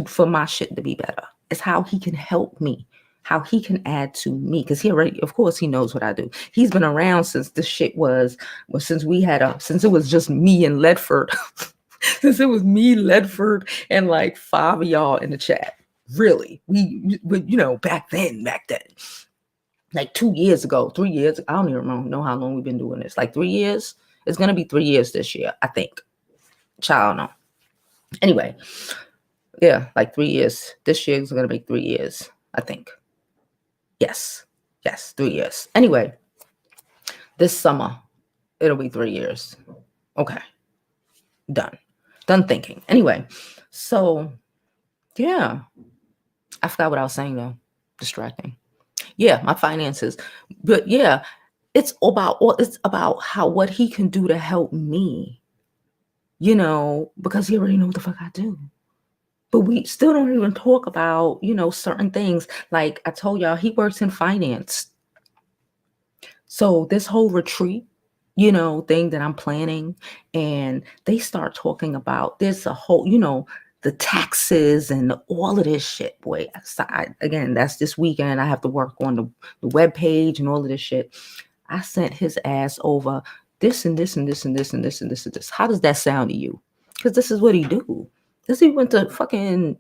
for my shit to be better. It's how he can help me, how he can add to me, because he already, of course, he knows what I do. He's been around since this shit since it was just me and Ledford. Since it was me, Ledford, and like 5 of y'all in the chat. Really, we back then, like 2 years ago, 3 years. I don't even know how long we've been doing this. Like 3 years. It's gonna be 3 years this year, I think. Child, no. Anyway, yeah, like 3 years. This year is gonna be 3 years, I think. Yes, 3 years. Anyway, this summer it'll be 3 years. Okay, done thinking. Anyway, so yeah, I forgot what I was saying though. Distracting. Yeah, my finances. But yeah, it's about what he can do to help me, because he already knows what the fuck I do. But we still don't even talk about, certain things. Like I told y'all, he works in finance. So this whole retreat, thing that I'm planning, and they start talking about, there's a whole, the taxes and all of this shit, boy. Again, that's this weekend. I have to work on the web page and all of this shit. I sent his ass over this and this and this and this and this and this and this. How does that sound to you? Because this is what he do. This he went to fucking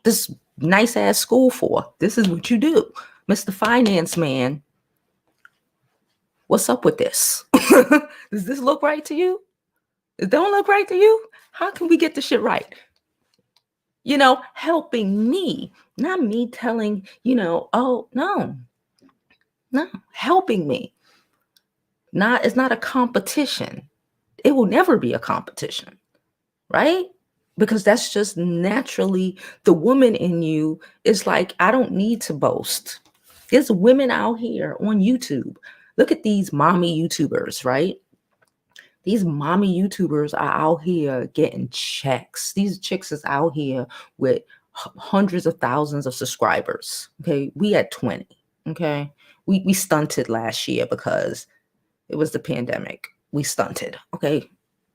this nice ass school for. This is what you do, Mr. Finance Man. What's up with this? Does this look right to you? It don't look right to you? How can we get this shit right? Helping me, not me telling, oh, no, helping me. It's not a competition. It will never be a competition, right? Because that's just naturally the woman in you is like, I don't need to boast. There's women out here on YouTube. Look at these mommy YouTubers, right? These mommy YouTubers are out here getting checks. These chicks is out here with hundreds of thousands of subscribers. Okay. We at 20. Okay. We stunted last year because it was the pandemic. We stunted. Okay.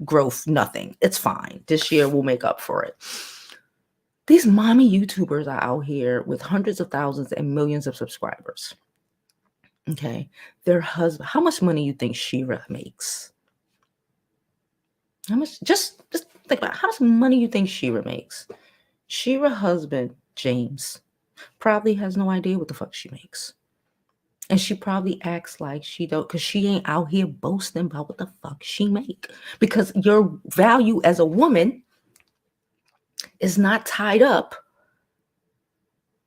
Growth, nothing. It's fine. This year we'll make up for it. These mommy YouTubers are out here with hundreds of thousands and millions of subscribers. Okay. Their husband, how much money you think Shera makes? How much? Just think about how much money you think Shera makes. Shera husband, James, probably has no idea what the fuck she makes. And she probably acts like she don't, because she ain't out here boasting about what the fuck she make. Because your value as a woman is not tied up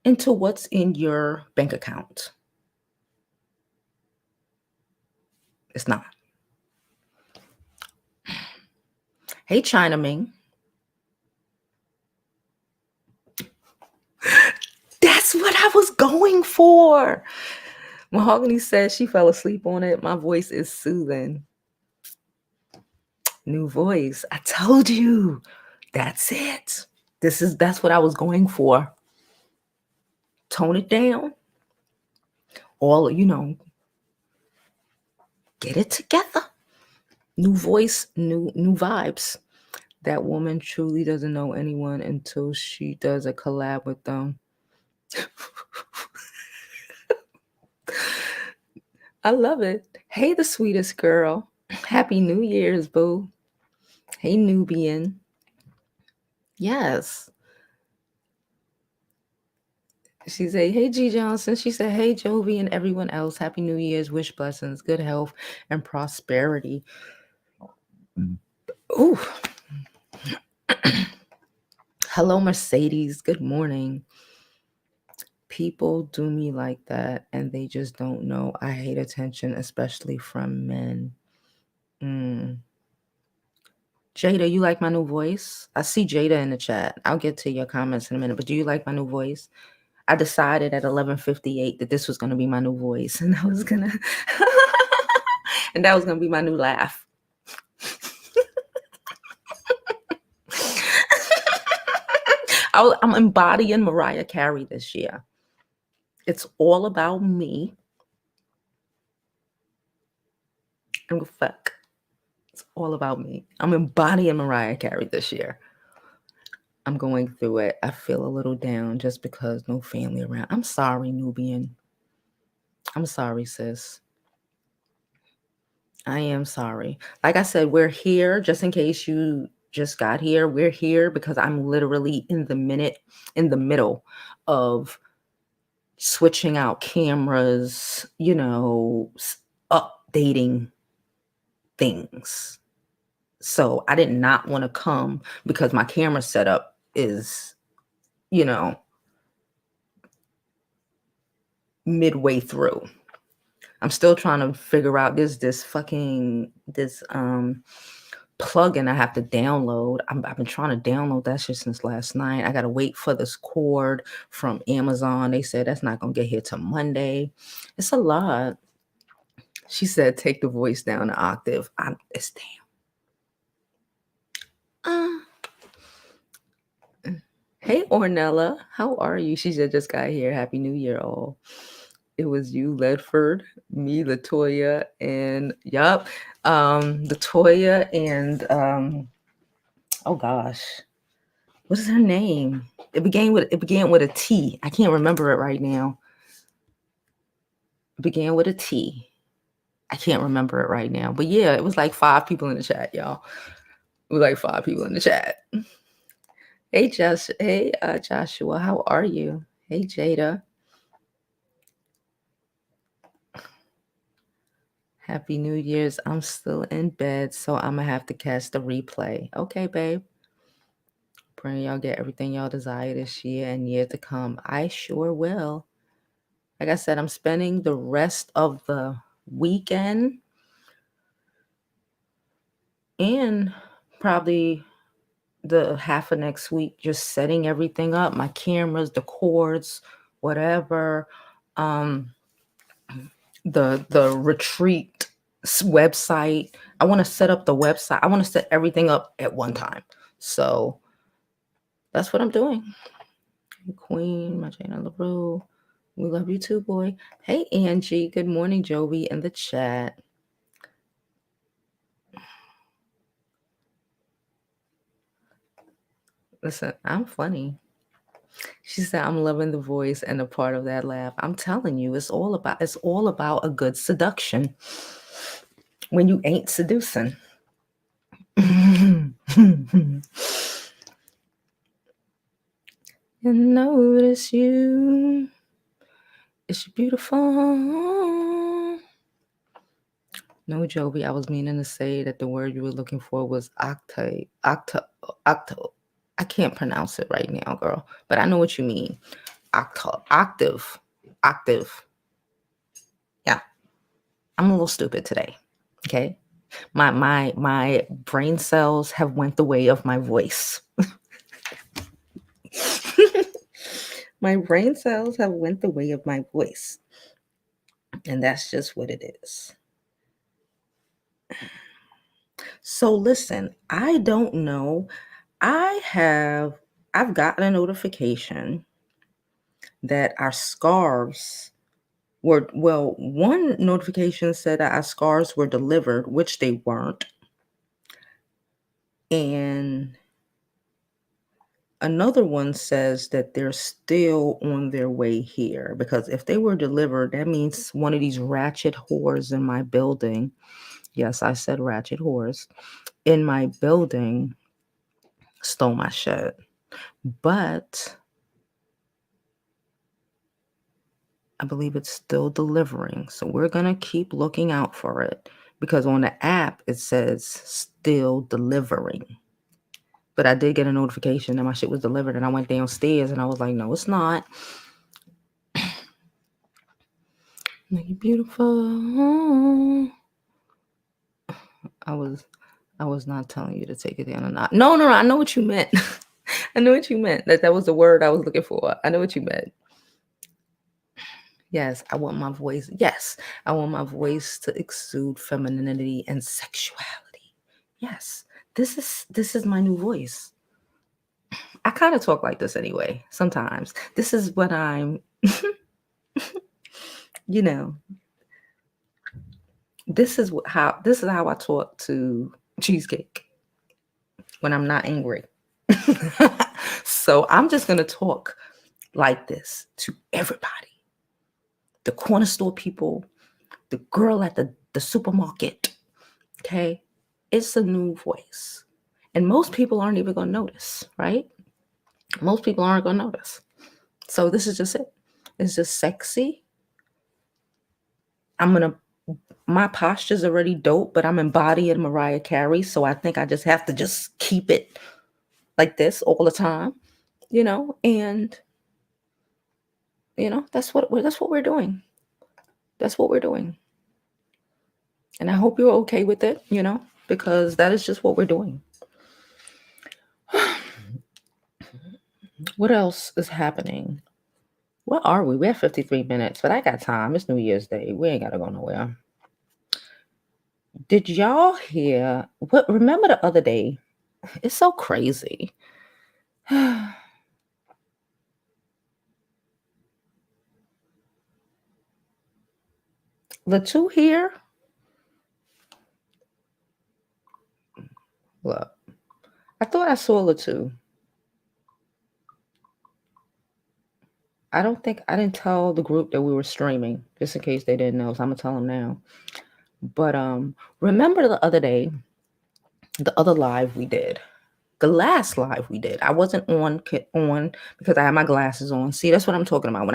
into what's in your bank account. It's not. Hey, China Ming. That's what I was going for. Mahogany says she fell asleep on it. My voice is soothing. New voice. I told you. That's it. That's what I was going for. Tone it down. All, get it together. New voice, new vibes. That woman truly doesn't know anyone until she does a collab with them. I love it. Hey, the sweetest girl. Happy New Year's, boo. Hey, Nubian. Yes. She said, hey, G Johnson. She said, hey, Jovi and everyone else. Happy New Year's. Wish blessings, good health, and prosperity. Ooh. Hello, Mercedes. Good morning. People do me like that, and they just don't know. I hate attention, especially from men. Jada, you like my new voice? I see Jada in the chat. I'll get to your comments in a minute, but do you like my new voice? I decided at 11:58 that this was going to be my new voice, and I was going to and that was going to be my new laugh. I'm embodying Mariah Carey this year. It's all about me. And fuck. It's all about me. I'm embodying Mariah Carey this year. I'm going through it. I feel a little down just because no family around. I'm sorry, Nubian. I'm sorry, sis. I am sorry. Like I said, we're here just in case you just got here. We're here because I'm literally in the middle of switching out cameras, updating things. So I did not want to come because my camera setup is, midway through. I'm still trying to figure out this plugin I have to download. I've been trying to download that shit since last night. I got to wait for this cord from Amazon. They said that's not going to get here till Monday. It's a lot. She said, take the voice down an octave. It's damn. Hey, Ornella. How are you? She said, just got here. Happy New Year, all. It was you, Ledford, me, Latoya, and Latoya and oh gosh, what is her name? It began with a T. I can't remember it right now. It began with a T. I can't remember it right now. But yeah, it was like 5 people in the chat, y'all. It was like 5 people in the chat. Hey, Joshua, how are you? Hey, Jada. Happy New Year's. I'm still in bed, so I'm going to have to catch the replay. Okay, babe. Praying y'all get everything y'all desire this year and year to come. I sure will. Like I said, I'm spending the rest of the weekend and probably the half of next week, just setting everything up, my cameras, the cords, whatever. The retreat website. I want to set up the website. I want to set everything up at one time. So that's what I'm doing. Queen, Marjana LaRue. We love you too, boy. Hey, Angie. Good morning, Jovi, in the chat. Listen, I'm funny. She said, I'm loving the voice and a part of that laugh. I'm telling you, it's all about a good seduction when you ain't seducing. And notice you. It's beautiful. No, Jovi, I was meaning to say that the word you were looking for was octave. I can't pronounce it right now, girl, but I know what you mean. Octave. Yeah. I'm a little stupid today. Okay. My brain cells have went the way of my voice. My brain cells have went the way of my voice. And that's just what it is. So listen, I don't know. I've gotten a notification that our scarves were, well, one notification said that our scarves were delivered, which they weren't. And another one says that they're still on their way here, because if they were delivered, that means one of these ratchet whores in my building. Yes, I said ratchet whores in my building stole my shit. But I believe it's still delivering. So we're going to keep looking out for it, because on the app, it says still delivering. But I did get a notification that my shit was delivered, and I went downstairs and I was like, no, it's not. You're beautiful. I was not telling you to take it down or not. No, I know what you meant. I know what you meant. That was the word I was looking for. I know what you meant. Yes, I want my voice. Yes, I want my voice to exude femininity and sexuality. Yes, this is my new voice. I kind of talk like this anyway. Sometimes this is what I'm. You know, this is how I talk to Cheesecake when I'm not angry. So I'm just gonna talk like this to everybody. The corner store people, the girl at the supermarket. Okay, it's a new voice, and most people aren't even gonna notice, right? Most people aren't gonna notice. So this is just it. It's just sexy. My posture's already dope, but I'm embodying Mariah Carey, so I think I just have to just keep it like this all the time, and that's what we're doing. That's what we're doing. And I hope you're okay with it, because that is just what we're doing. What else is happening? Where are we? We're at 53 minutes, but I got time. It's New Year's Day. We ain't got to go nowhere. Did y'all hear remember the other day? It's so crazy. Latu here? Look, I thought I saw Latu. I didn't tell the group that we were streaming, just in case they didn't know, so I'm gonna tell them now. But remember the other day, the other live we did, the last live we did, I wasn't on because I had my glasses on. See, that's what I'm talking about. When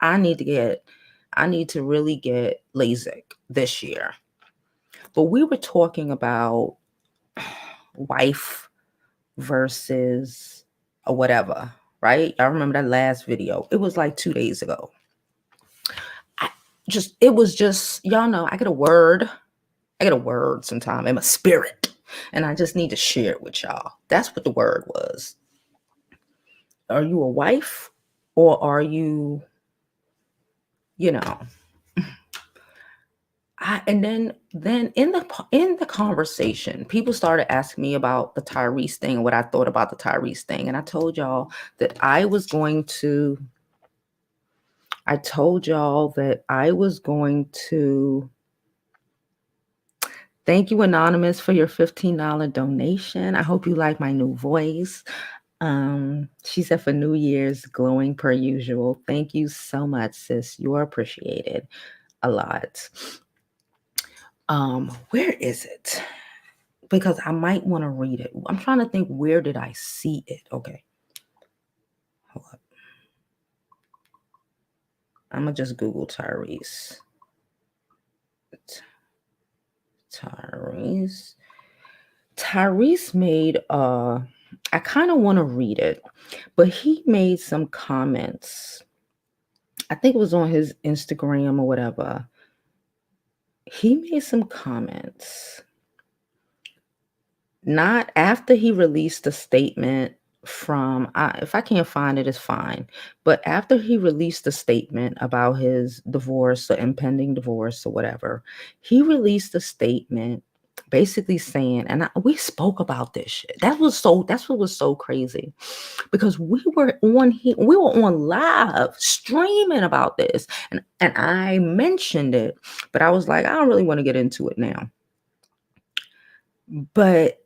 I need to really get LASIK this year. But we were talking about wife versus or whatever, right? I remember that last video. It was like 2 days ago. It was just, y'all know, I get a word sometime in my spirit. And I just need to share it with y'all. That's what the word was. Are you a wife, or are you, you know, and then in the conversation, people started asking me about the Tyrese thing and what I thought about the Tyrese thing. And I told y'all that I was going to thank you, Anonymous, for your $15 donation. I hope you like my new voice. She said, for New Year's, glowing per usual. Thank you so much, sis. You are appreciated a lot. Where is it? Because I might want to read it. I'm trying to think, where did I see it? Okay. Hold up. I'm going to just Google Tyrese. Tyrese made, I kind of want to read it, but he made some comments. I think it was on his Instagram or whatever. He made some comments. Not after he released a statement from, if I can't find it, it's fine. But after he released a statement about his divorce or impending divorce or whatever, he released a statement basically saying, and we spoke about this shit. That's what was so crazy, because we were on live streaming about this, and I mentioned it, but I was like, I don't really want to get into it now. But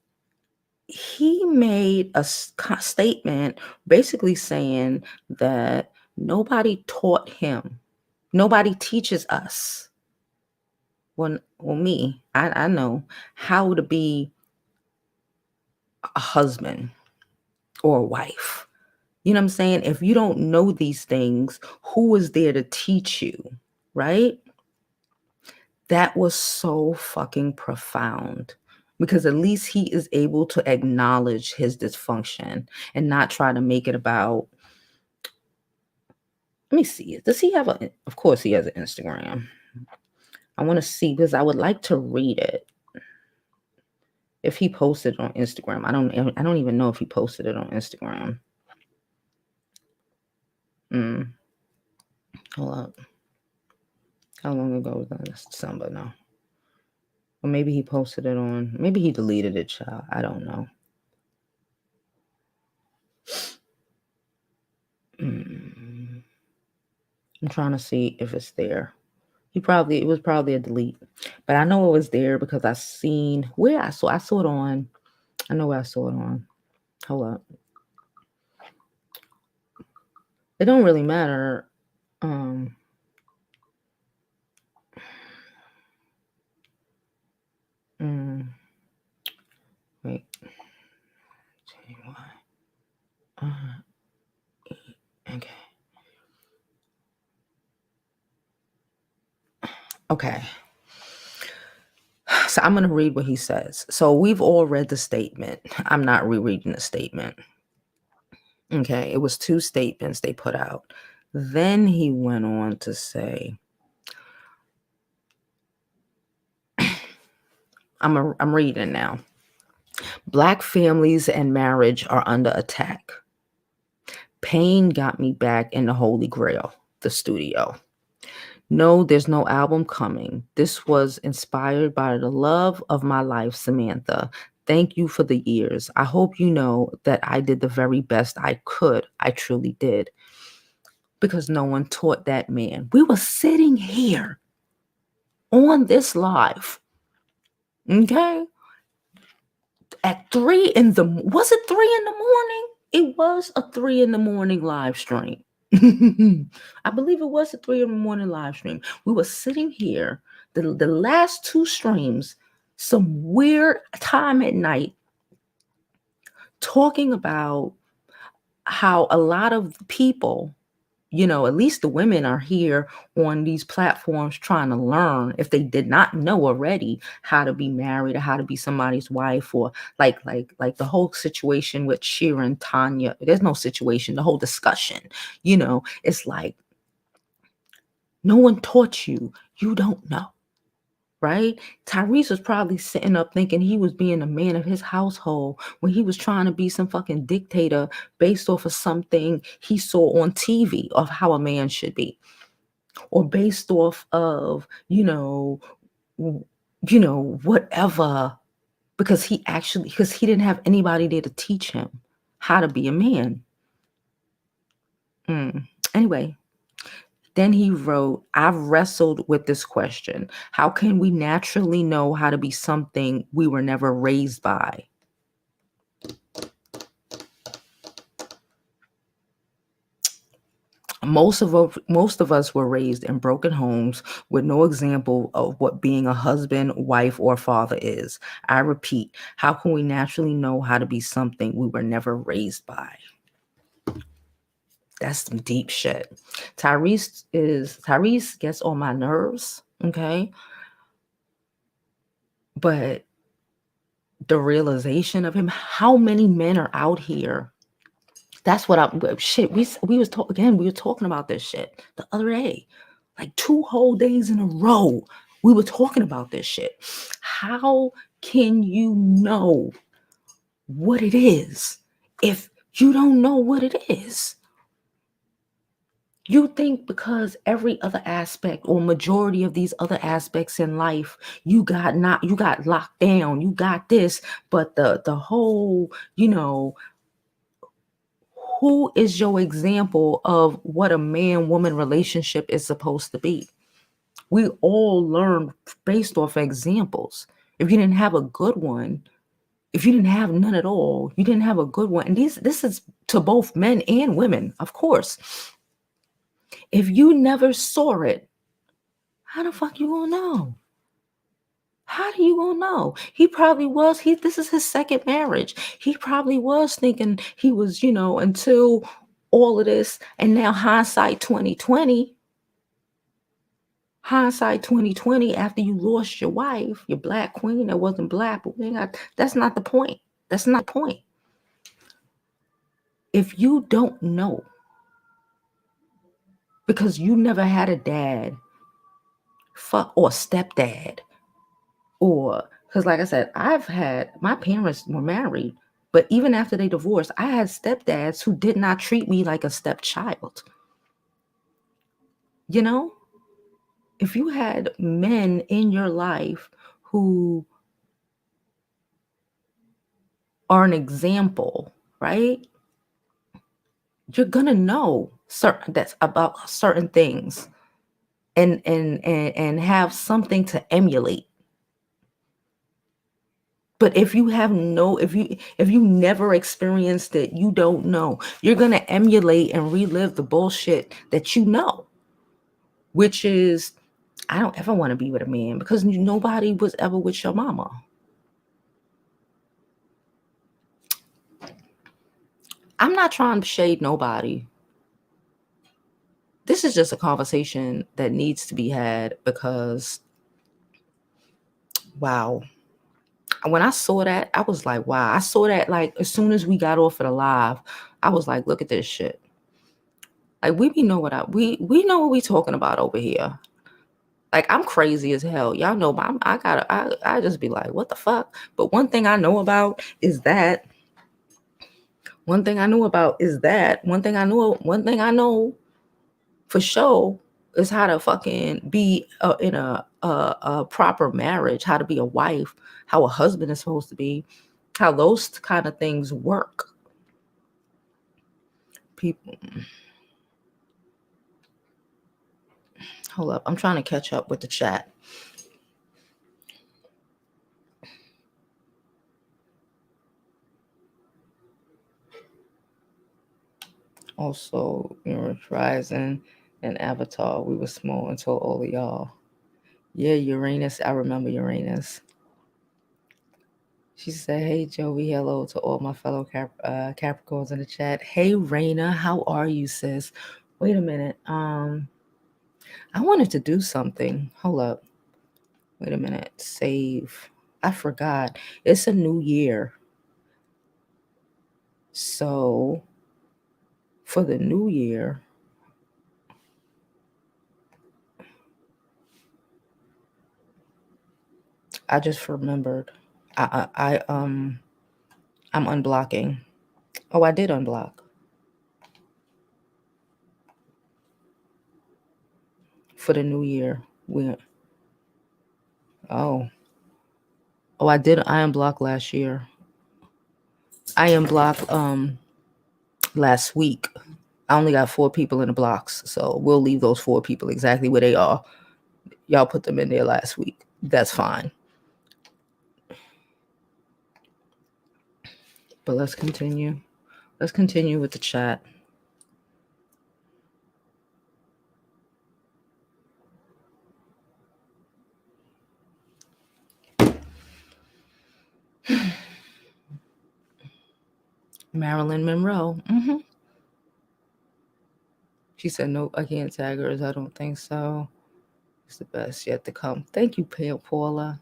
he made a statement basically saying that nobody taught him. Nobody teaches us. Well, me, I know how to be a husband or a wife. You know what I'm saying? If you don't know these things, who is there to teach you, right? That was so fucking profound. Because at least he is able to acknowledge his dysfunction and not try to make it about, let me see. Does he have of course he has an Instagram. I want to see, because I would like to read it. If he posted on Instagram. I don't even know if he posted it on Instagram. Hold up. How long ago was that? That's December now. Or maybe he posted it on, maybe he deleted it, child. I don't know. I'm trying to see if it's there. It was probably a delete. But I know it was there because I seen where I saw it on. I know where I saw it on. Hold up. It don't really matter. Wait. Okay. Okay. So I'm going to read what he says. So we've all read the statement. I'm not rereading the statement. Okay. It was 2 statements they put out. Then he went on to say, I'm reading now. Black families and marriage are under attack. Pain got me back in the Holy Grail, the studio. No, there's no album coming. This was inspired by the love of my life, Samantha. Thank you for the years. I hope you know that I did the very best I could. I truly did. Because no one taught that man. We were sitting here on this live. Okay? At 3 was it 3 in the morning? It was a 3 in the morning live stream. I believe it was a 3 in the morning live stream. We were sitting here, the last 2 streams, some weird time at night, talking about how a lot of people, at least the women, are here on these platforms trying to learn, if they did not know already, how to be married or how to be somebody's wife, or like the whole situation with Shera and Tonya. There's no situation, the whole discussion, it's like, no one taught you, you don't know, right? Tyrese was probably sitting up thinking he was being a man of his household when he was trying to be some fucking dictator based off of something he saw on TV of how a man should be, or based off of, whatever, because he didn't have anybody there to teach him how to be a man. Anyway, then he wrote, I've wrestled with this question. How can we naturally know how to be something we were never raised by? Most of us were raised in broken homes with no example of what being a husband, wife, or father is. I repeat, how can we naturally know how to be something we were never raised by? That's some deep shit. Tyrese gets on my nerves, okay? But the realization of him, how many men are out here? That's what we were talking about this shit the other day. Like 2 whole days in a row, we were talking about this shit. How can you know what it is if you don't know what it is? You think because every other aspect or majority of these other aspects in life, you got locked down, you got this, but the whole, who is your example of what a man-woman relationship is supposed to be? We all learn based off examples. If you didn't have a good one, if you didn't have none at all, you didn't have a good one. And this is to both men and women, of course. If you never saw it, how the fuck you gonna know? How do you gonna know? He probably was, this is his second marriage. He probably was thinking he was, until all of this, and now hindsight 2020, after you lost your wife, your black queen that wasn't black, but that's not the point. That's not the point. If you don't know, because you never had a dad, or stepdad, or because like I said, my parents were married, but even after they divorced, I had stepdads who did not treat me like a stepchild. If you had men in your life who are an example, right? You're gonna know that's about certain things, and have something to emulate. But if you never experienced it, you don't know. You're gonna emulate and relive the bullshit that you know, which is, I don't ever want to be with a man because nobody was ever with your mama. I'm not trying to shade nobody. This is just a conversation that needs to be had because, wow. When I saw that, I was like, wow. I saw that like as soon as we got off of the live, I was like, look at this shit. Like we know what we talking about over here. Like I'm crazy as hell. Y'all know I just be like, what the fuck? But one thing I know for sure is how to fucking be in a proper marriage, how to be a wife, how a husband is supposed to be, how those kind of things work. People, hold up, I'm trying to catch up with the chat. Also, Rising and Avatar, we were small until all of y'all. Yeah, Uranus, I remember Uranus. She said, hey, Jovi, hello to all my fellow Capricorns in the chat. Hey, Raina, how are you, sis? Wait a minute. I wanted to do something. Hold up. Wait a minute. Save. I forgot. It's a new year. So, for the new year, I just remembered. I'm unblocking. Oh, I did unblock for the new year. Oh, I did. I unblocked last year. I unblocked last week. I only got 4 people in the blocks, so we'll leave those 4 people exactly where they are. Y'all put them in there last week. That's fine. But let's continue. Let's continue with the chat. Marilyn Monroe. She said, nope, I can't tag hers. I don't think so. It's the best yet to come. Thank you, Paula.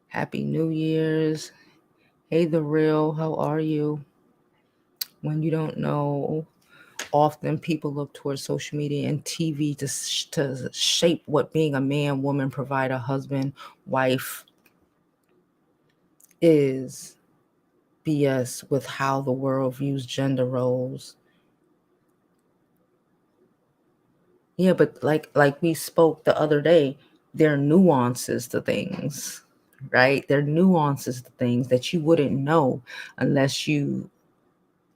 Happy New Year's. Hey, The Real, how are you? When you don't know, often people look towards social media and TV to shape what being a man, woman, provider, husband, wife is. BS with how the world views gender roles. Yeah, but like we spoke the other day, there are nuances to things, right? There are nuances to things that you wouldn't know unless you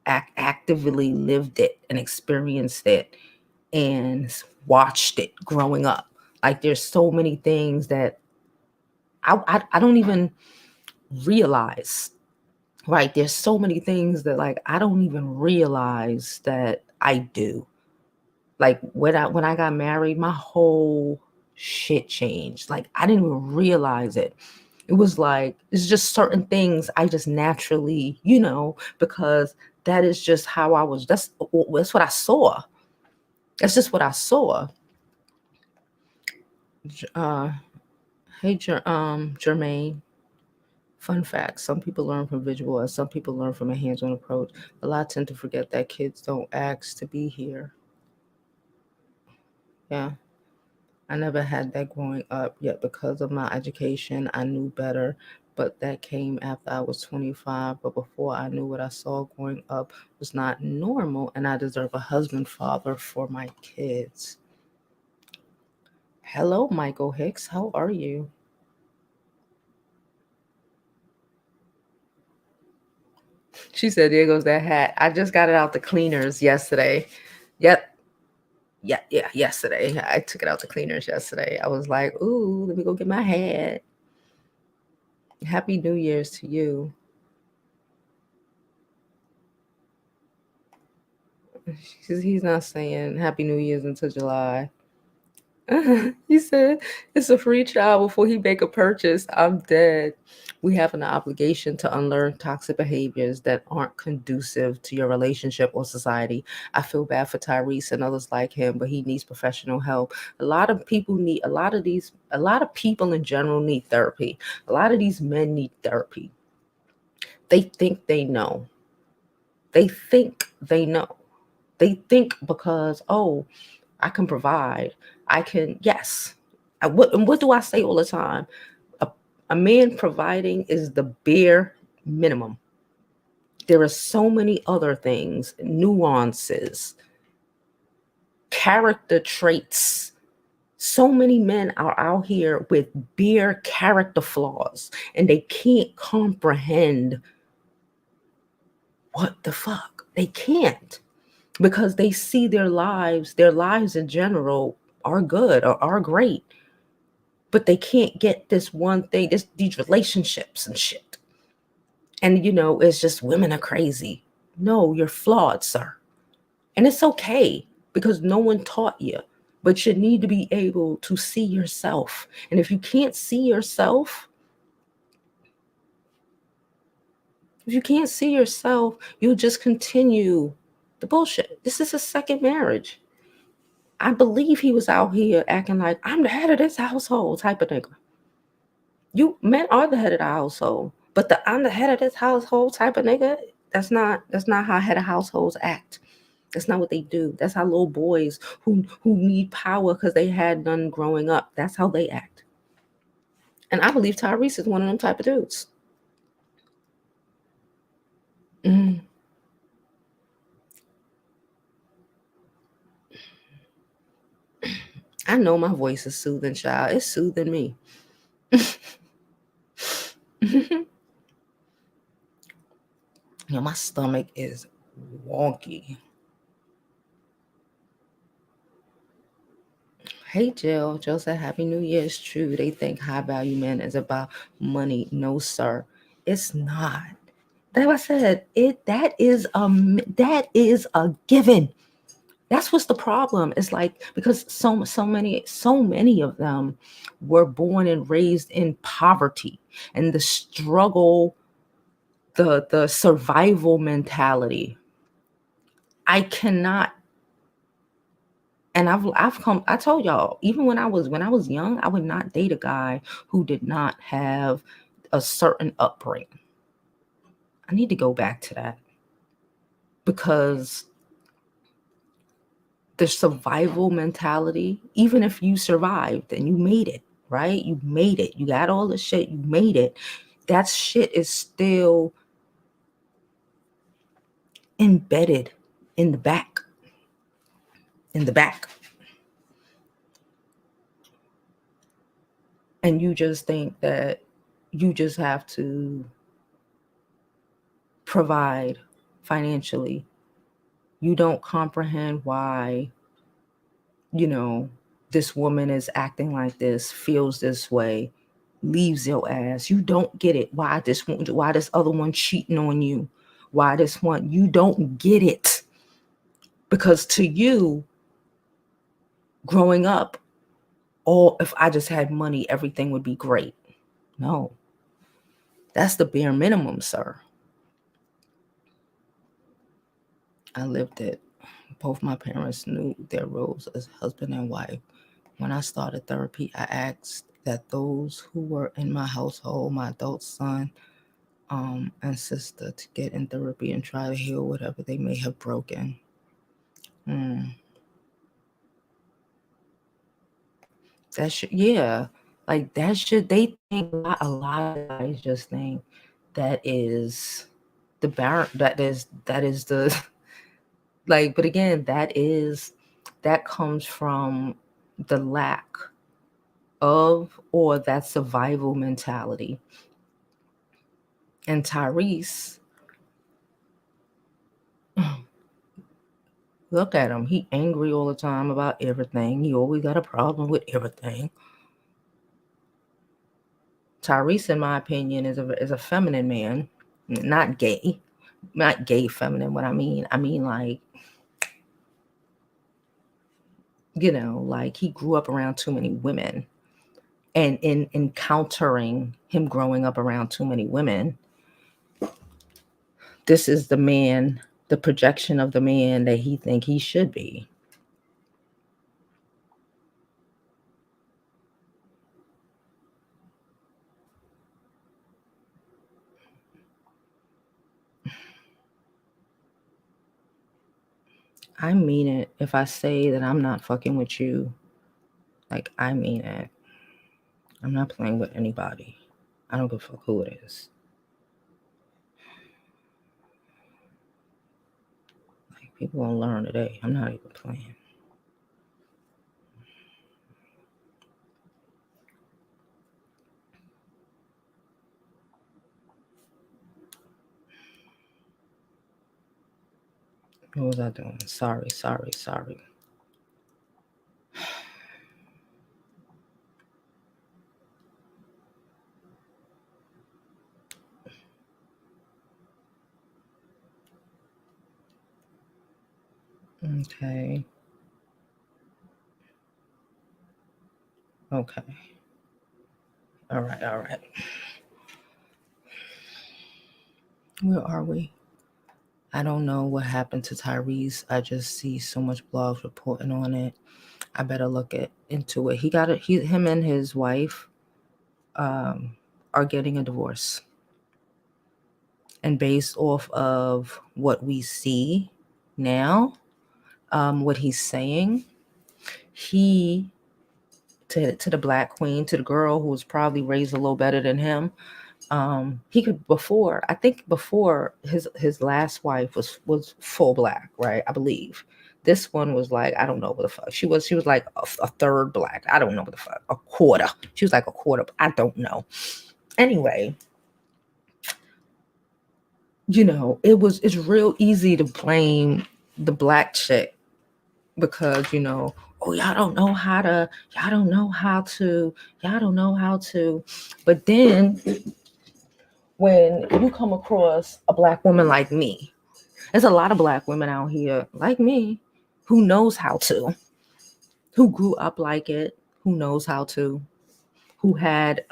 actively lived it and experienced it and watched it growing up. Like there's so many things that I don't even realize, right? There's so many things that like I don't even realize that I do. Like when I got married, my whole shit changed. Like I didn't even realize it. It was like it's just certain things I just naturally, because that is just how I was. That's what I saw. That's just what I saw. Hey, Jermaine. Fun fact: some people learn from visual, and some people learn from a hands-on approach. A lot tend to forget that kids don't ask to be here. Yeah. I never had that growing up, yet because of my education, I knew better. But that came after I was 25. But before I knew what I saw growing up was not normal, and I deserve a husband, father for my kids. Hello, Michael Hicks. How are you? She said, there goes that hat. I just got it out the cleaners yesterday. Yep. Yeah, yesterday. I took it out the cleaners yesterday. I was like, ooh, let me go get my hat. Happy New Year's to you. He's not saying Happy New Year's until July. He said it's a free trial before he make a purchase. I'm dead. We have an obligation to unlearn toxic behaviors that aren't conducive to your relationship or society. I feel bad for Tyrese and others like him, but he needs professional help. A lot of people in general need therapy. A lot of these men need therapy. They think they know. They think they know. They think because, oh, I can provide. I can, yes. What do I say all the time? A man providing is the bare minimum. There are so many other things, nuances, character traits. So many men are out here with bare character flaws and they can't comprehend what the fuck. They can't because they see their lives in general are good or are great. But they can't get this one thing, these relationships and shit. And it's just women are crazy. No, you're flawed, sir. And it's okay because no one taught you. But you need to be able to see yourself. And if you can't see yourself, you'll just continue the bullshit. This is a second marriage. I believe he was out here acting like I'm the head of this household type of nigga. You men are the head of the household, but I'm the head of this household type of nigga. That's not how head of households act. That's not what they do. That's how little boys who need power because they had none growing up. That's how they act. And I believe Tyrese is one of them type of dudes. Mm. I know my voice is soothing, child. It's soothing me. My stomach is wonky. Hey Jill. Jill said, Happy New Year. It's true. They think high value men is about money. No, sir. It's not. Like I said, that is a given. That's what's the problem. It's like, because so many of them were born and raised in poverty, and the struggle, the survival mentality. I cannot. And I told y'all, even when I was young, I would not date a guy who did not have a certain upbringing. I need to go back to that, because the survival mentality, even if you survived and you made it, right? You made it. You got all the shit, you made it. That shit is still embedded in the back. In the back. And you just think that you just have to provide financially. You don't comprehend why, this woman is acting like this, feels this way, leaves your ass. You don't get it. Why this other one cheating on you? Why this one? You don't get it. Because to you, growing up, if I just had money, everything would be great. No. That's the bare minimum, sir. I lived it. Both my parents knew their roles as husband and wife. When I started therapy, I asked that those who were in my household, my adult son, and sister, to get in therapy and try to heal whatever they may have broken. That should, yeah, like that should. They think a lot of guys just think that is the that is the like. But again, that comes from the lack of, or that survival mentality. And Tyrese, look at him. He angry all the time about everything. He always got a problem with everything. Tyrese, in my opinion, is a feminine man, not gay. Not gay feminine. What I mean like, like he grew up around too many women. And in encountering him growing up around too many women, this is the man, the projection of the man that he think he should be. I mean it. If I say that I'm not fucking with you, like, I mean it. I'm not playing with anybody. I don't give a fuck who it is. Like, people gonna learn today. I'm not even playing. What was I doing? Sorry. Okay. All right. Where are we? I don't know what happened to Tyrese. I just see so much blogs reporting on it. I better look into it. Him and his wife are getting a divorce. And based off of what we see now, what he's saying, to to the black queen, to the girl who was probably raised a little better than him. He could before, I think before his last wife was full black, right? I believe. This one was like, I don't know what the fuck. She was like a third black. I don't know what the fuck. A quarter. She was like a quarter. I don't know. Anyway, it's real easy to blame the black chick because, oh, y'all don't know how to, y'all don't know how to, y'all don't know how to. But then when you come across a black woman like me, there's a lot of black women out here like me who knows how to, who grew up like it, who knows how to, who had,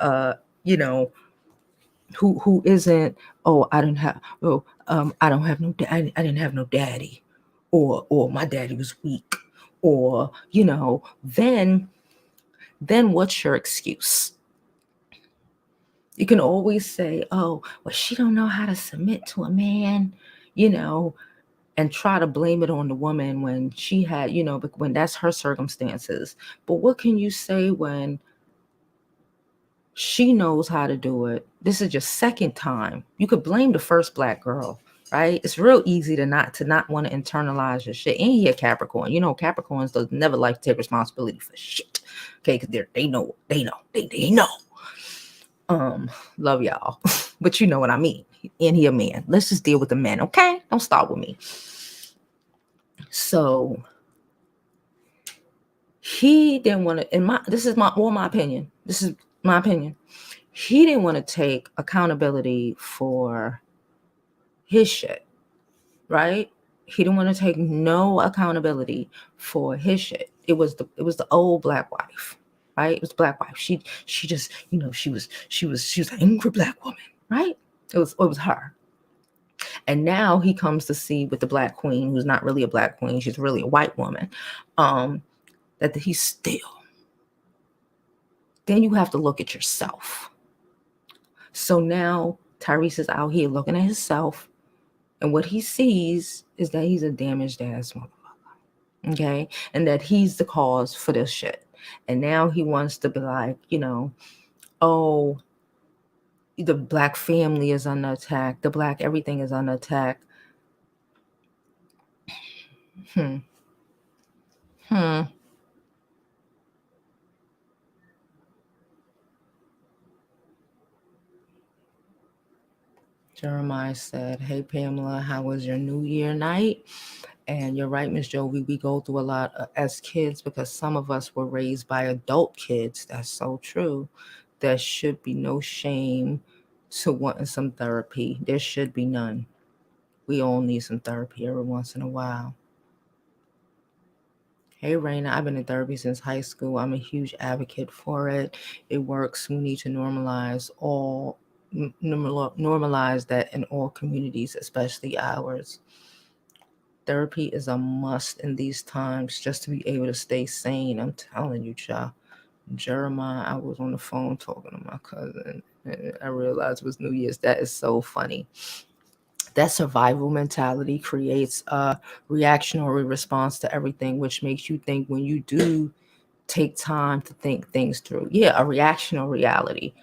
who isn't, oh, I don't have no I didn't have no daddy, or my daddy was weak, or then what's your excuse? You can always say, oh, well, she don't know how to submit to a man, and try to blame it on the woman when she had, when that's her circumstances. But what can you say when she knows how to do it? This is your second time. You could blame the first black girl, right? It's real easy to not want to internalize your shit. And he a Capricorn. Capricorns does never like to take responsibility for shit. Okay, because they know. Love y'all. But you know what I mean. And he a man. Let's just deal with the men, okay? Don't start with me. So he didn't want to, this is my opinion. This is my opinion. He didn't want to take accountability for his shit, right? He didn't want to take no accountability for his shit. It was the old black wife, right? It was the black wife. She just, she was an angry black woman, right? It was her. And now he comes to see with the black queen, who's not really a black queen, she's really a white woman, that he's still. Then you have to look at yourself. So now Tyrese is out here looking at himself, and what he sees is that he's a damaged ass motherfucker. Okay? And that he's the cause for this shit. And now he wants to be like, oh, the black family is under attack. The black everything is under attack. Jeremiah said, hey, Pamela, how was your New Year night? And you're right, Miss Jovi, we go through a lot as kids because some of us were raised by adult kids. That's so true. There should be no shame to wanting some therapy. There should be none. We all need some therapy every once in a while. Hey, Raina, I've been in therapy since high school. I'm a huge advocate for it. It works. We need to normalize that in all communities, especially ours. Therapy is a must in these times just to be able to stay sane. I'm telling you, child. Jeremiah, I was on the phone talking to my cousin, and I realized it was New Year's. That is so funny. That survival mentality creates a reactionary response to everything, which makes you think when you do take time to think things through. Yeah, a reactionary reality.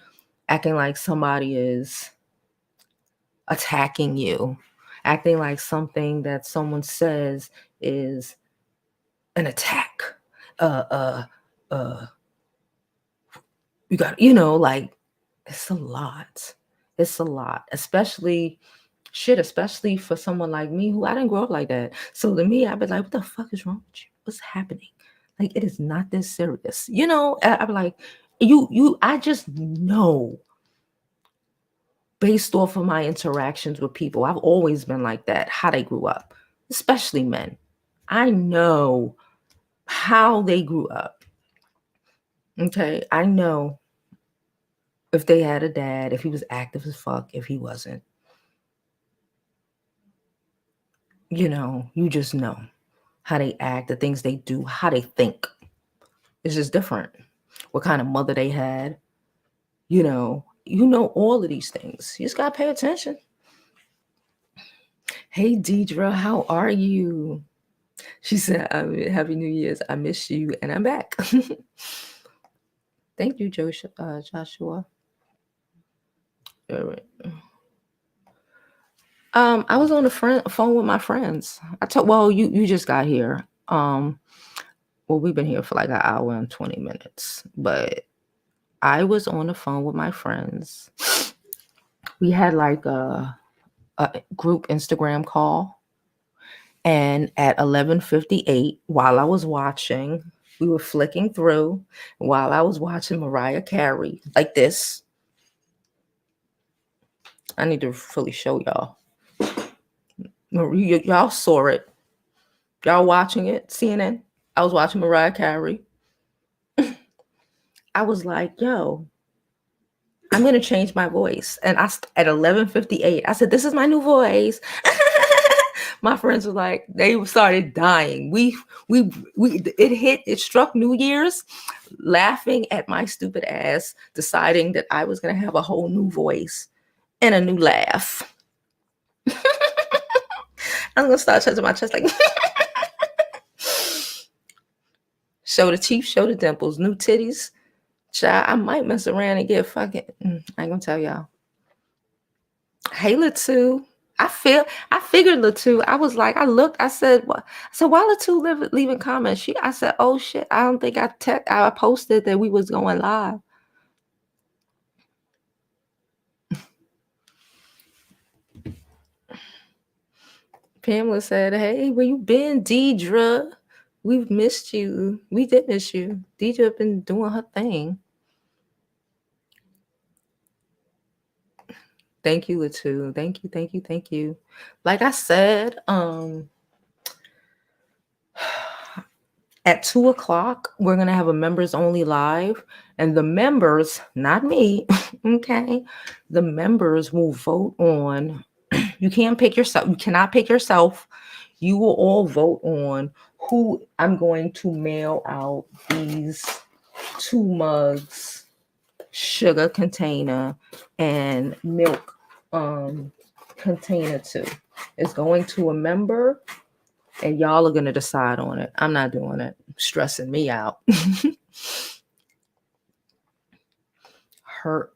Acting like somebody is attacking you. Acting like something that someone says is an attack. You got, like, it's a lot. It's a lot, especially for someone like me who I didn't grow up like that. So to me, I'd be like, what the fuck is wrong with you? What's happening? Like, it is not this serious. I'd be like, I just know based off of my interactions with people. I've always been like that, how they grew up, especially men. I know how they grew up. Okay. I know if they had a dad, if he was active as fuck, if he wasn't. You just know how they act, the things they do, how they think. It's just different. What kind of mother they had. You know all of these things. You just gotta pay attention. Hey, Deidre, how are you? She said, Happy New Year's. I miss you and I'm back. Thank you, Joshua. All right. I was on the phone with my friends. You just got here. Well, we've been here for like an hour and 20 minutes, but I was on the phone with my friends. We had like a group Instagram call, and at 11:58, while I was watching, we were flicking through while I was watching Mariah Carey like this. I need to fully show y'all. Y'all saw it. Y'all watching it, CNN. I was watching Mariah Carey. I was like, yo, I'm going to change my voice. And at 11:58, I said, this is my new voice. My friends were like, they started dying. It struck New Year's, laughing at my stupid ass, deciding that I was going to have a whole new voice and a new laugh. I'm going to start touching my chest like, show the teeth, show the dimples, new titties. Child, I might mess around and get fucking. I ain't gonna tell y'all. Hey, Latu. I figured Latu. I was like, I said, what? So why Latu leaving comments? I said, oh shit, I don't think I posted that we was going live. Pamela said, hey, where you been, Deidre? We've missed you. We did miss you. Deidre been doing her thing. Thank you, Latu. Thank you. Like I said, at 2:00, we're going to have a members only live, and the members, not me, okay, the members will vote on, you can't pick yourself, you cannot pick yourself, you will all vote on who I'm going to mail out these 2 mugs, sugar container, and milk container to. It's going to a member, and y'all are going to decide on it. I'm not doing it. Stressing me out.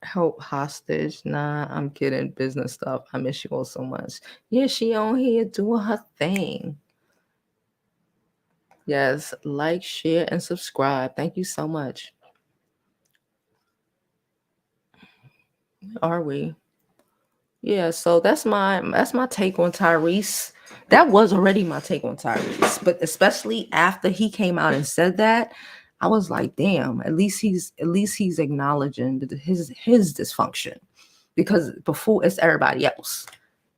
Help hostage. Nah, I'm kidding. Business stuff. I miss you all so much. Yeah, she on here doing her thing. Yes, like, share, and subscribe. Thank you so much. Are we? Yeah, so that's my take on Tyrese. That was already my take on Tyrese, but especially after he came out and said that, I was like, damn, at least he's acknowledging his dysfunction, because before it's everybody else.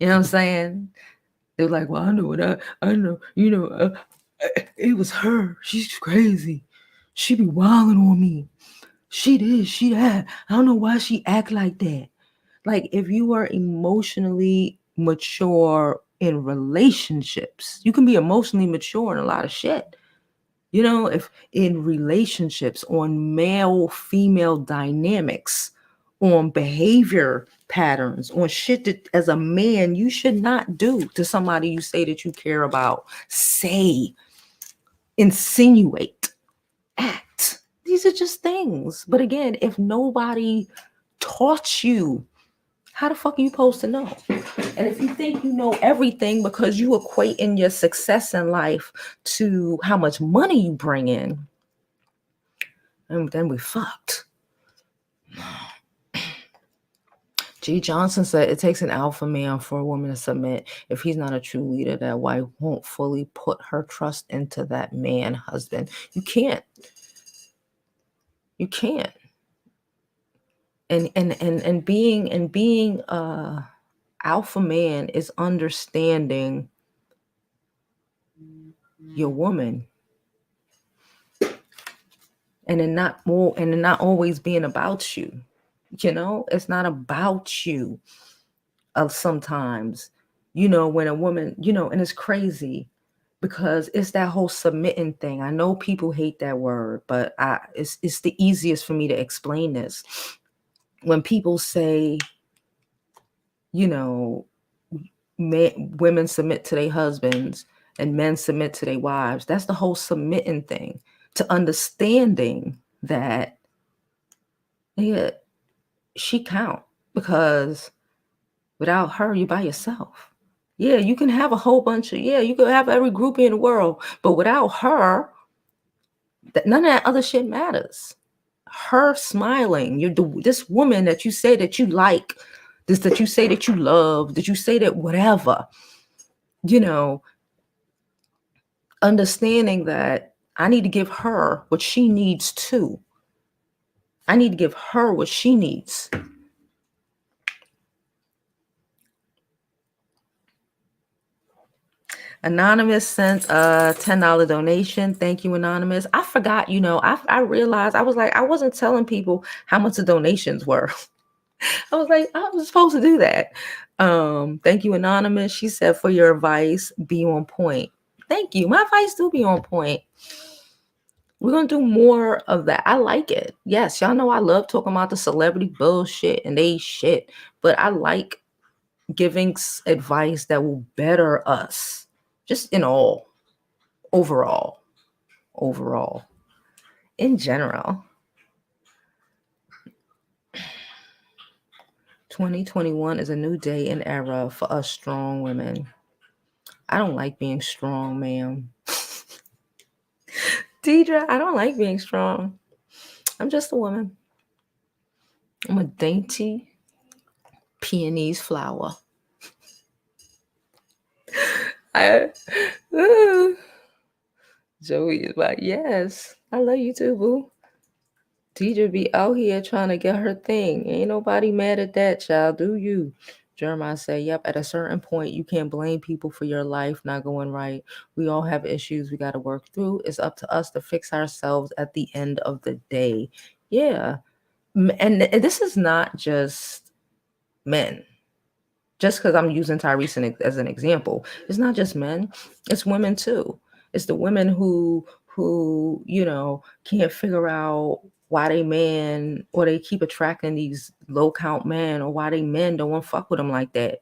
You know what I'm saying? They're like, well, I know what I know, it was her. She's crazy. She be wilding on me. She did, she that. I don't know why she act like that. Like, if you are emotionally mature in relationships, you can be emotionally mature in a lot of shit. You know, if in relationships, on male-female dynamics, on behavior patterns, on shit that as a man you should not do to somebody you say that you care about, say, insinuate, act. These are just things. But again, if nobody taught you, how the fuck are you supposed to know? And if you think you know everything because you equate in your success in life to how much money you bring in, and then we fucked. G. Johnson said it takes an alpha male for a woman to submit. If he's not a true leader, that wife won't fully put her trust into that man husband. You can't. You can't. And being alpha man is understanding your woman, and then not always being about you. You know, it's not about you. Sometimes, when a woman, and it's crazy because it's that whole submitting thing. I know people hate that word, but it's the easiest for me to explain this. When people say, women submit to their husbands and men submit to their wives, that's the whole submitting thing, to understanding that Yeah, she count because without her, you're by yourself. Yeah, you can have a whole bunch of, you could have every groupie in the world, but without her, none of that other shit matters. Her smiling, this woman that you say that you like, this that you say that you love, that you say that whatever, understanding that I need to give her what she needs too. I need to give her what she needs. Anonymous sent a $10 donation. Thank you, Anonymous. I forgot, I realized I was like, I wasn't telling people how much the donations were. I was like, I was supposed to do that. Thank you, Anonymous. She said, for your advice, be on point. Thank you. My advice do be on point. We're going to do more of that. I like it. Yes, y'all know I love talking about the celebrity bullshit and they shit, but I like giving advice that will better us just overall, in general. 2021 is a new day and era for us strong women. I don't like being strong, ma'am. Deidre, I don't like being strong. I'm just a woman. I'm a dainty peonese flower. Joey is like, yes, I love you too, boo. Deidre be out here trying to get her thing. Ain't nobody mad at that, child. Do you? Jeremiah say, yep, at a certain point, you can't blame people for your life not going right. We all have issues we got to work through. It's up to us to fix ourselves at the end of the day. Yeah. And this is not just men. Just because I'm using Tyrese as an example, it's not just men, it's women too. It's the women who can't figure out why they man, or they keep attracting these low count men, or why they men don't want to fuck with them like that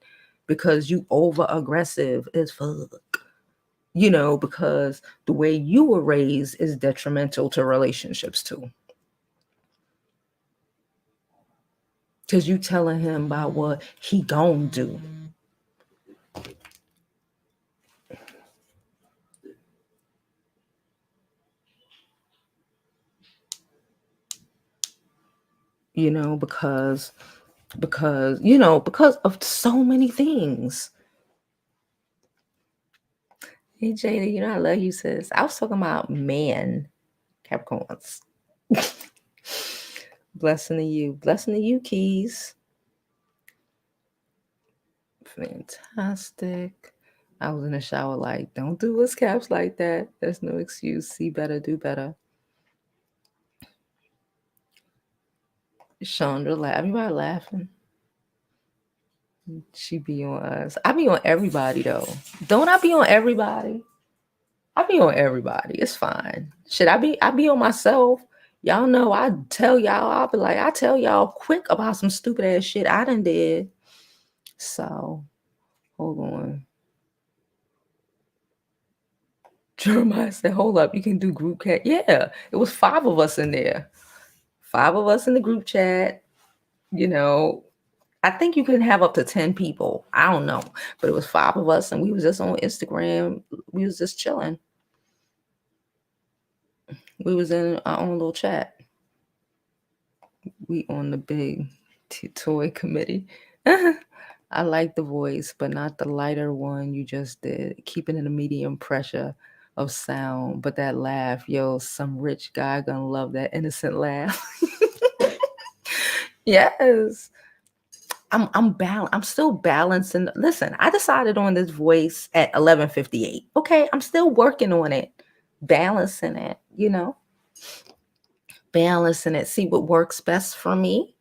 because you over aggressive as fuck. Because the way you were raised is detrimental to relationships too. Because you telling him about what he gonna do. Because of so many things. Hey Jada, I love you, sis. I was talking about man Capricorns. Blessing to you, Keys. Fantastic. I was in the shower like, don't do us caps like that. There's no excuse. See better, do better. Chandra, everybody laughing. She be on us. I be on everybody though. Don't I be on everybody? I be on everybody. It's fine. Shit, I be on myself. Y'all know I tell y'all quick about some stupid ass shit I done did. So, hold on. Jeremiah said, hold up, you can do group chat. Yeah, it was 5 of us in there. 5 of us in the group chat. I think you can have up to 10 people. I don't know. But it was 5 of us and we was just on Instagram. We was just chilling. We was in our own little chat. We on the big toy committee. I like the voice, but not the lighter one you just did. Keep it in a medium pressure of sound. But that laugh, some rich guy gonna love that innocent laugh. Yes. I'm still balancing. Listen, I decided on this voice at 11:58. Okay, I'm still working on it. Balancing it, Balancing it. See what works best for me,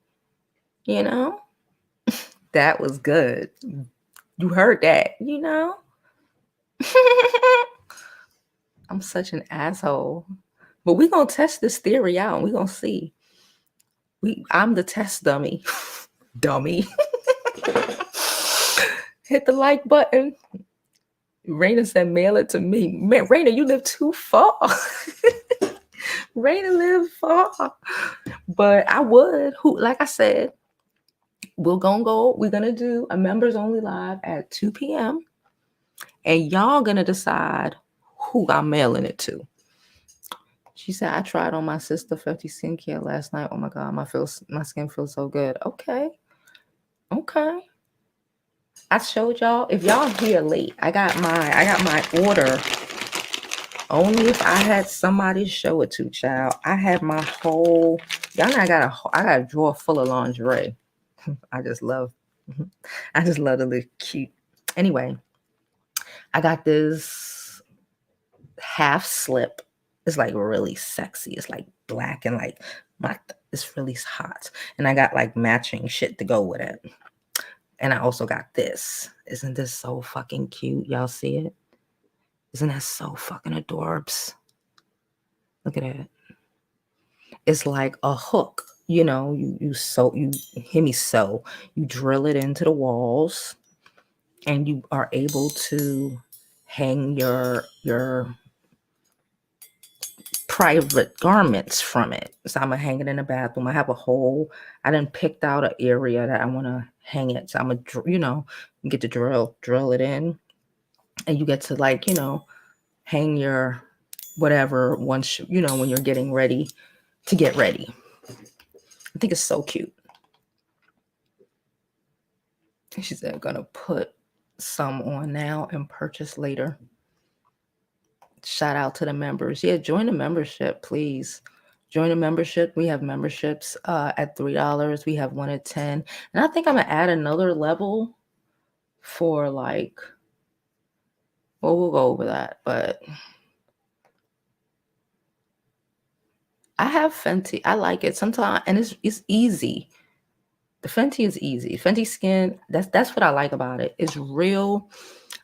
That was good. You heard that, I'm such an asshole. But we're going to test this theory out and we're going to see. I'm the test dummy. Dummy. Hit the like button. Raina said, mail it to me. Man, Raina, you live too far. Raina lives far. But I would, like I said, we're gonna do a members only live at 2 p.m. and y'all gonna decide who I'm mailing it to. She said, I tried on my sister Fenty skincare last night. Oh my God, my skin feels so good. Okay. I showed y'all. If y'all here late, I got my order. Only if I had somebody show it to, child. I had my whole, y'all know I got a drawer full of lingerie. I just love to look cute. Anyway, I got this half slip. It's like really sexy. It's like black and like it's really hot. And I got like matching shit to go with it. And I also got this. Isn't this so fucking cute? Y'all see it? Isn't that so fucking adorbs? Look at it. It's like a hook. You know, you hear me sew. You drill it into the walls and you are able to hang your private garments from it. So I'm gonna hang it in the bathroom. I have I done picked out an area that I want to hang it. So I'm gonna, you get to drill it in, and you get to like, hang your whatever once, when you're getting ready to get ready. I think it's so cute. She said, I'm gonna put some on now and purchase later. Shout out to the members. Yeah, join the membership, please. Join the membership. We have memberships at $3. We have one at $10. And I think I'm going to add another level for like, well, we'll go over that. But I have Fenty. I like it sometimes. And it's easy. The Fenty is easy. Fenty skin, that's what I like about it. It's real.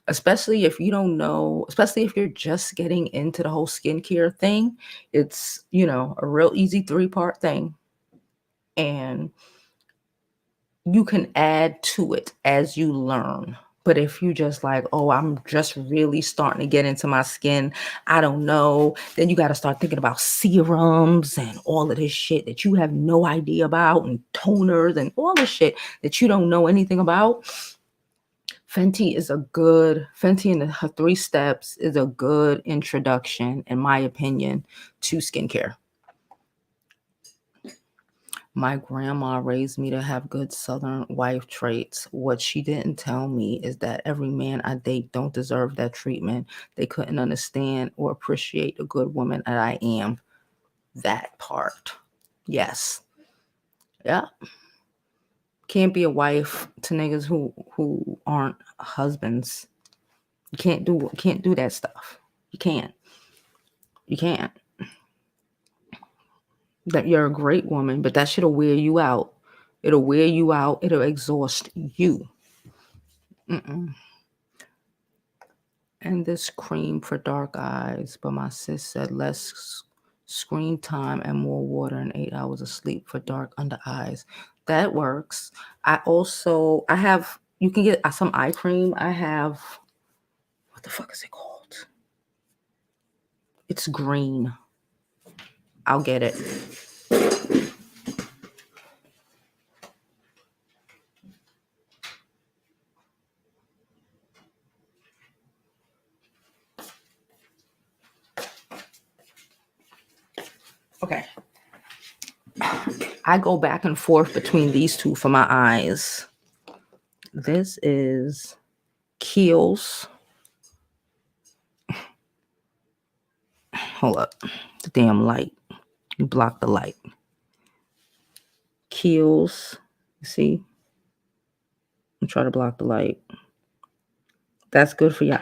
Especially if you don't know, especially if you're just getting into the whole skincare thing, it's, a real easy 3-part thing. And you can add to it as you learn. But if you just like, oh, I'm just really starting to get into my skin, I don't know, then you got to start thinking about serums and all of this shit that you have no idea about, and toners and all the shit that you don't know anything about. Fenty and her 3 steps is a good introduction, in my opinion, to skincare. My grandma raised me to have good Southern wife traits. What she didn't tell me is that every man I date don't deserve that treatment. They couldn't understand or appreciate the good woman that I am. That part. Yes. Yeah. Can't be a wife to niggas who aren't husbands. You can't do that stuff. You can't. That you're a great woman, but that shit'll wear you out. It'll wear you out. It'll exhaust you. And this cream for dark eyes, but my sis said less screen time and more water and 8 hours of sleep for dark under eyes. That works. You can get some eye cream. I have, what the fuck is it called? It's green. I'll get it. Okay. I go back and forth between these two for my eyes. This is Kiehl's. Hold up. The damn light. You block the light. Kiehl's. You see? I'm trying to block the light. That's good for your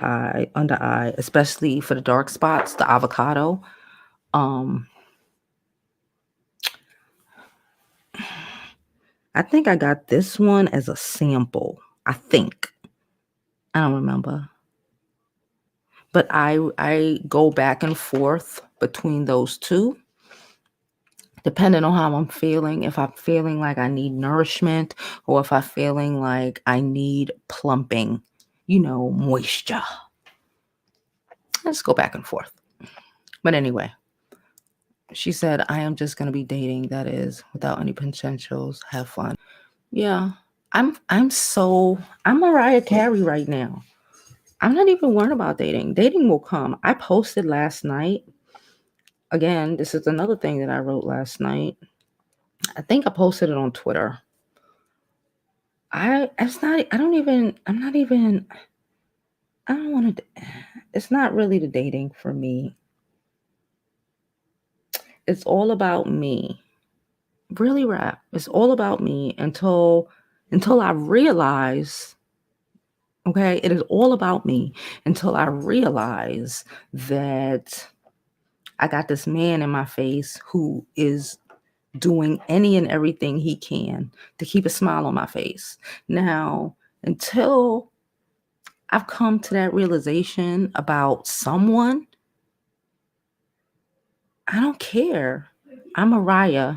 under eye, especially for the dark spots, the avocado. I think I got this one as a sample. I think. I don't remember. But I go back and forth between those two, depending on how I'm feeling. If I'm feeling like I need nourishment, or if I'm feeling like I need plumping, moisture. Let's go back and forth. But anyway, She said, I am just going to be dating, that is, without any potentials. Have fun. Yeah. I'm Mariah Carey right now. I'm not even worried about dating. Dating will come. I posted last night. Again, this is another thing that I wrote last night. I think I posted it on Twitter. I don't want to, it's not really the dating for me. It's all about me. Really rap. It's all about me until I realize, okay, it is all about me until I realize that I got this man in my face who is doing any and everything he can to keep a smile on my face. Now, until I've come to that realization about someone, I don't care. I'm Mariah.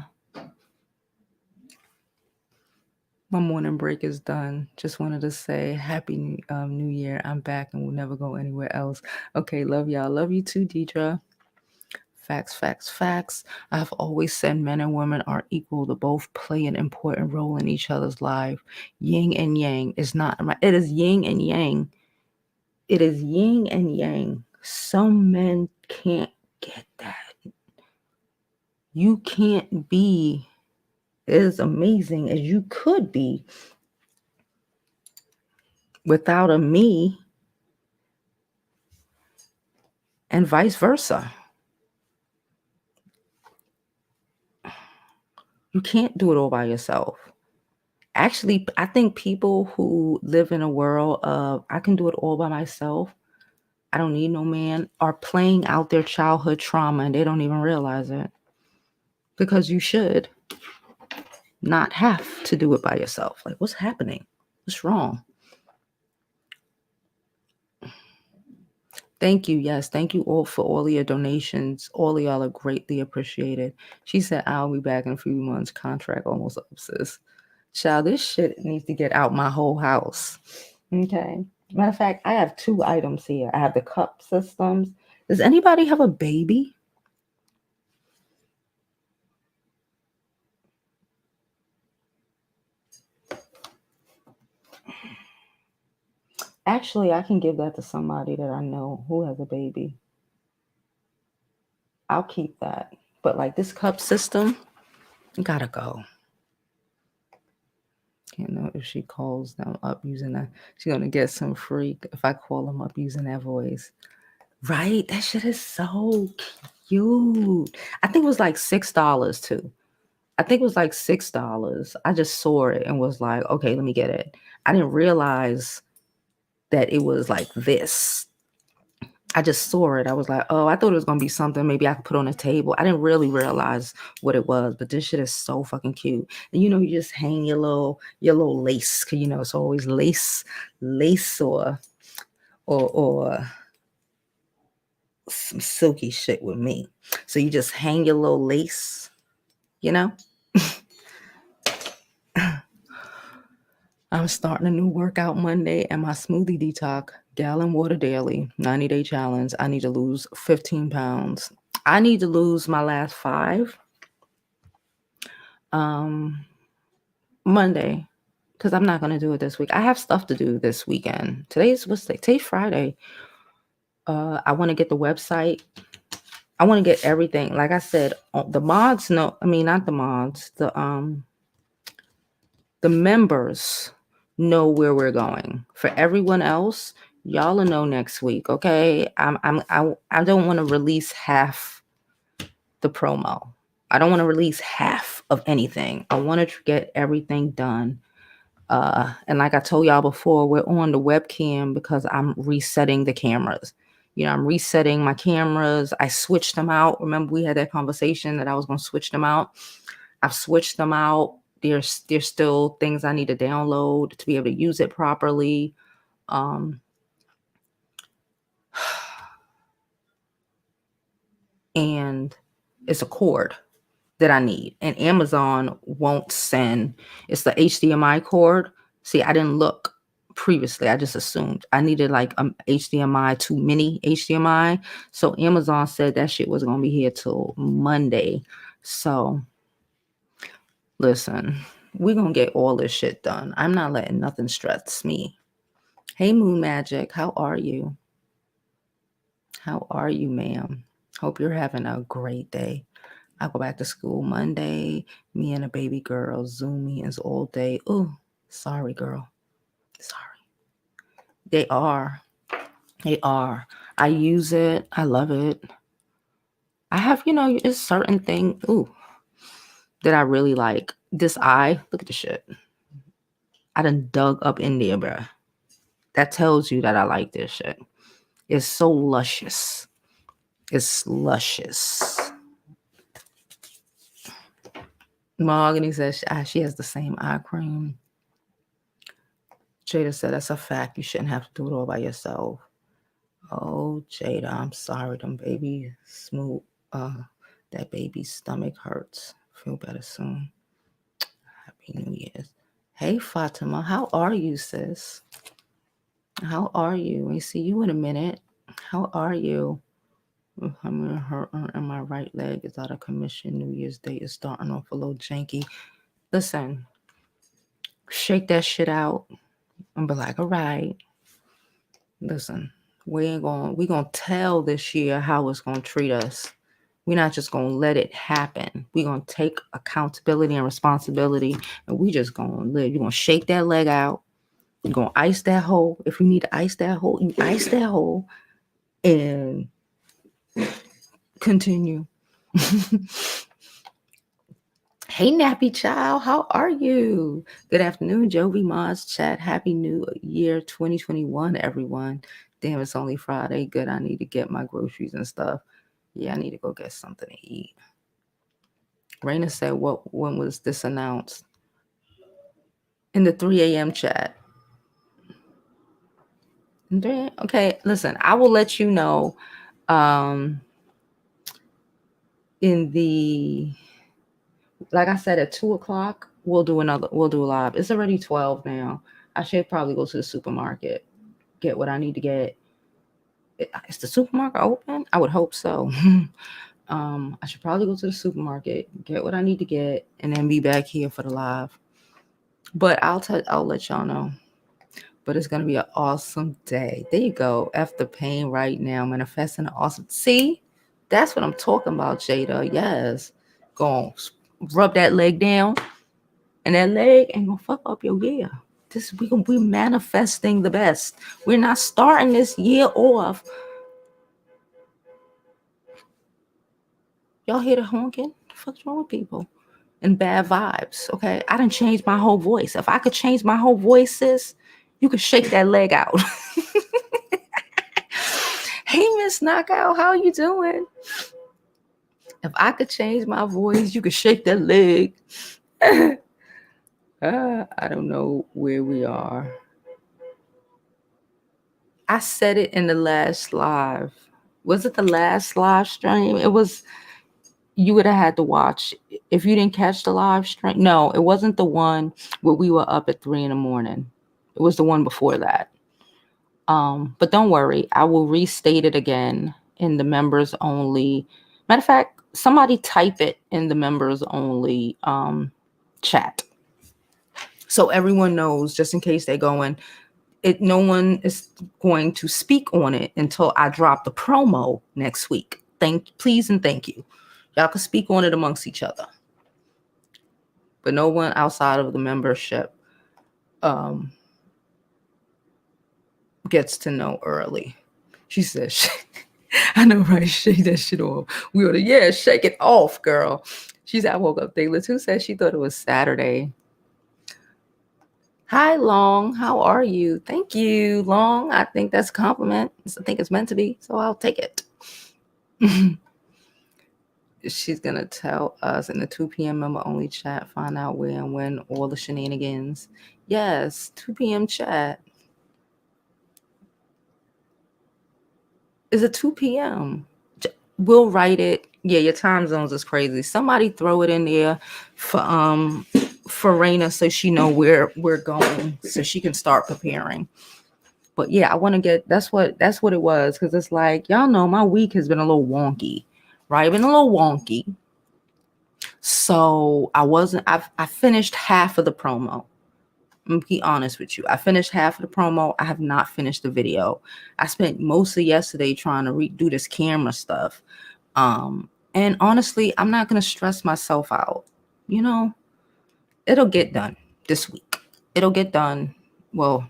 My morning break is done. Just wanted to say happy New Year. I'm back and will never go anywhere else. Okay, love y'all. Love you too, Deidre. Facts, facts, facts. I've always said men and women are equal to both play an important role in each other's life. Yin and yang is not, it is yin and yang. It is yin and yang. Some men can't get that. You can't be as amazing as you could be without a me, and vice versa. You can't do it all by yourself. Actually, I think people who live in a world of I can do it all by myself, I don't need no man, are playing out their childhood trauma and they don't even realize it. Because you should not have to do it by yourself. Like, what's happening? What's wrong? Thank you. Yes. Thank you all for all of your donations. All of y'all are greatly appreciated. She said, I'll be back in a few months. Contract almost up, sis. Child, this shit needs to get out my whole house. Okay. Matter of fact, I have 2 items here. I have the cup systems. Does anybody have a baby? Actually, I can give that to somebody that I know who has a baby. I'll keep that. But like this cup system, gotta go. Can't know if she calls them up using that. She's gonna get some free if I call them up using that voice. Right? That shit is so cute. I think it was like $6 too. I think it was like $6. I just saw it and was like, okay, let me get it. I didn't realize that it was like this. I just saw it. I was like, oh, I thought it was gonna be something maybe I could put on a table. I didn't really realize what it was, but this shit is so fucking cute. And you just hang your little lace, cause it's always lace or some silky shit with me. So you just hang your little lace, I'm starting a new workout Monday and my smoothie detox, gallon water daily, 90-day challenge. I need to lose 15 pounds. I need to lose my last 5. Monday, because I'm not going to do it this week. I have stuff to do this weekend. Today's Friday. I want to get the website. I want to get everything. Like I said, the mods, not the mods, the members know where we're going. For everyone else, y'all will know next week, okay? I don't want to release half the promo. I don't want to release half of anything. I want to get everything done. And like I told y'all before, we're on the webcam because I'm resetting the cameras. I'm resetting my cameras. I switched them out. Remember, we had that conversation that I was going to switch them out. I've switched them out. There's still things I need to download to be able to use it properly. And it's a cord that I need. And Amazon won't send. It's the HDMI cord. See, I didn't look previously. I just assumed I needed like HDMI to mini HDMI. So Amazon said that shit was gonna be here till Monday. So listen, we're gonna get all this shit done. I'm not letting nothing stress me. Hey Moon Magic, how are you? How are you, ma'am? Hope you're having a great day. I go back to school Monday. Me and a baby girl Zoom meetings all day. Oh, sorry, girl. Sorry. They are. They are. I use it. I love it. I have, it's certain thing. Ooh, that I really like. This eye. Look at the shit. I done dug up in there, bruh. That tells you that I like this shit. It's so luscious. It's luscious. Mahogany says she has the same eye cream. Jada said that's a fact. You shouldn't have to do it all by yourself. Oh, Jada, I'm sorry. Them baby smooth. That baby's stomach hurts. Feel better soon. Happy New Year's. Hey, Fatima, how are you, sis? How are you? We see you in a minute. How are you? I'm hurting and my right leg is out of commission. New Year's Day is starting off a little janky. Listen, shake that shit out and be like, all right. Listen, we gonna tell this year how it's gonna treat us. We're not just gonna let it happen. We're gonna take accountability and responsibility, and we just gonna live. You're gonna shake that leg out. You're gonna ice that hole. If you need to ice that hole, you ice that hole and continue. Hey, Nappy Child, how are you? Good afternoon, Jovi Mods chat. Happy New Year 2021, everyone. Damn, it's only Friday. Good, I need to get my groceries and stuff. Yeah, I need to go get something to eat. Raina said, when was this announced? In the 3 a.m. chat. Okay, listen, I will let you know in the, like I said, at 2 o'clock, we'll do a live. It's already 12 now. I should probably go to the supermarket, get what I need to get. Is the supermarket open? I would hope so. I should probably go to the supermarket, get what I need to get, and then be back here for the live. But I'll let y'all know. But it's gonna be an awesome day. There you go. F the pain right now, manifesting an awesome. See, that's what I'm talking about, Jada. Yes, go on, rub that leg down, and that leg ain't gonna fuck up your year. We manifesting the best. We're not starting this year off. Y'all hear the honking? The fuck's wrong with people? And bad vibes. Okay, I done changed my whole voice. If I could change my whole voice, sis, you could shake that leg out. Hey, Miss Knockout, how you doing? If I could change my voice, you could shake that leg. I don't know where we are. I said it in the last live. Was it the last live stream? It was. You would have had to watch if you didn't catch the live stream. No, it wasn't the one where we were up at 3 a.m. It was the one before that. But don't worry, I will restate it again in the members only. Matter of fact, somebody type it in the members only chat, so everyone knows, just in case they're going. No one is going to speak on it until I drop the promo next week. Please and thank you. Y'all can speak on it amongst each other, but no one outside of the membership gets to know early. She says, I know, right? Shake that shit off. We ought to, shake it off, girl. She said, I woke up thinking. Who said she thought it was Saturday? Hi, Long. How are you? Thank you, Long. I think that's a compliment. I think it's meant to be, so I'll take it. She's going to tell us in the 2 p.m. member only chat, find out where and when all the shenanigans. Yes, 2 p.m. chat. Is it 2 p.m.? We'll write it. Yeah, your time zones is crazy. Somebody throw it in there for for Raina so she know where we're going so she can start preparing. But yeah, I want to get, that's what it was. Cause it's like, y'all know my week has been a little wonky, right? Been a little wonky. So I finished half of the promo. I'm gonna be honest with you. I finished half of the promo. I have not finished the video. I spent most of yesterday trying to redo this camera stuff. And honestly, I'm not gonna stress myself out. You know, it'll get done this week. It'll get done. Well,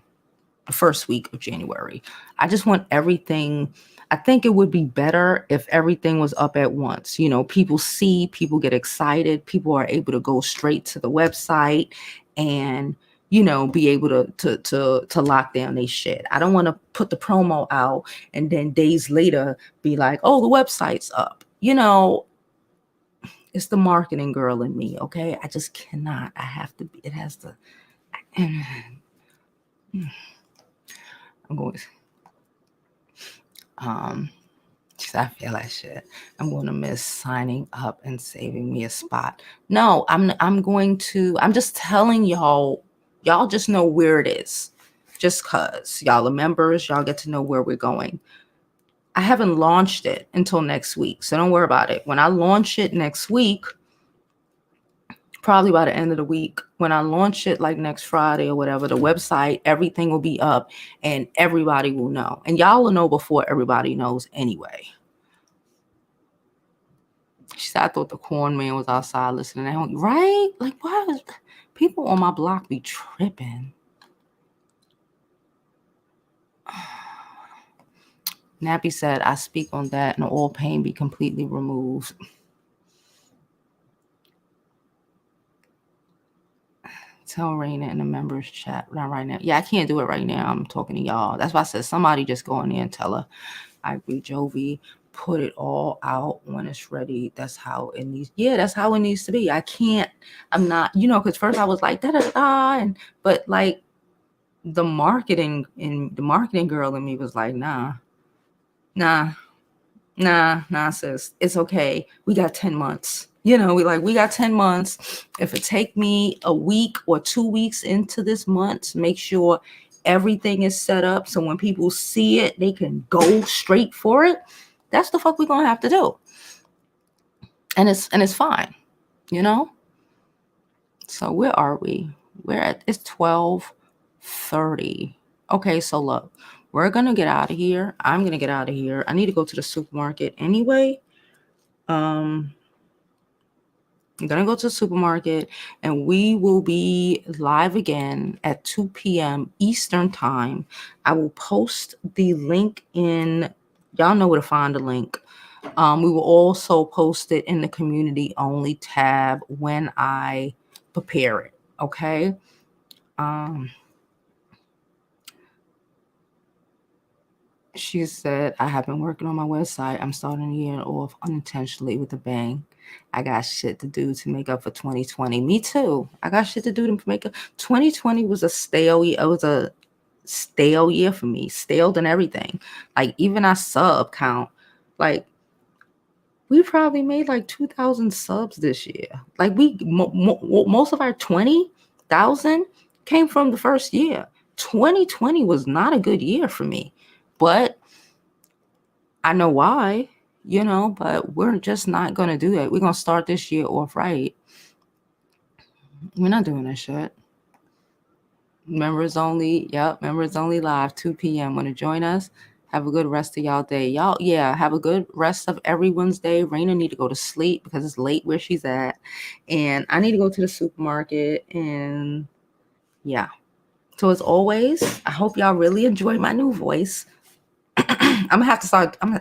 the first week of January. I just want everything. I think it would be better if everything was up at once. You know, people see, people get excited, people are able to go straight to the website and, you know, be able to lock down their shit. I don't want to put the promo out and then days later be like, oh, the website's up. You know, it's the marketing girl in me, okay? I just cannot. I have to be, it has to. I'm going. I feel that shit. I'm going to miss signing up and saving me a spot. No, I'm just telling y'all just know where it is. Just cause y'all are members, y'all get to know where we're going. I haven't launched it until next week, so don't worry about it. When I launch it next week, probably by the end of the week, when I launch it like next Friday or whatever, the website, everything will be up and everybody will know. And y'all will know before everybody knows anyway. She said, I thought the corn man was outside listening at home. Right? Like, why is people on my block be tripping? Nappy said, I speak on that and all pain be completely removed. Tell Raina in the members chat. Not right now. Yeah, I can't do it right now. I'm talking to y'all. That's why I said somebody just go in there and tell her. I agree, Jovi. Put it all out when it's ready. That's how it needs. Yeah, that's how it needs to be. I'm not, you know, because first I was like, but like the marketing girl in me was like, nah, sis. It's okay. We got 10 months. You know, we got 10 months. If it take me a week or 2 weeks into this month, make sure everything is set up so when people see it, they can go straight for it. That's the fuck we're gonna have to do. And it's fine, you know? So where are we? It's 12:30. Okay, so look, we're gonna get out of here. I'm gonna get out of here. I need to go to the supermarket anyway. I'm gonna go to the supermarket and we will be live again at 2 p.m. Eastern time. I will post the link in, y'all know where to find the link. We will also post it in the community only tab when I prepare it. Okay. She said, I have been working on my website. I'm starting the year off unintentionally with a bang. I got shit to do to make up for 2020. Me too. I got shit to do to make up. 2020 was a stale year. It was a stale year for me. Staled and everything. Like even our sub count. Like we probably made like 2,000 subs this year. Like most of our 20,000 came from the first year. 2020 was not a good year for me. But I know why, you know, but we're just not going to do that. We're going to start this year off right. We're not doing that shit. Members only. Yep. Members only live 2 p.m. Want to join us? Have a good rest of y'all day. Y'all, yeah, have a good rest of everyone's day. Raina need to go to sleep because it's late where she's at. And I need to go to the supermarket. And yeah. So as always, I hope y'all really enjoy my new voice. I'm gonna have to start. I'm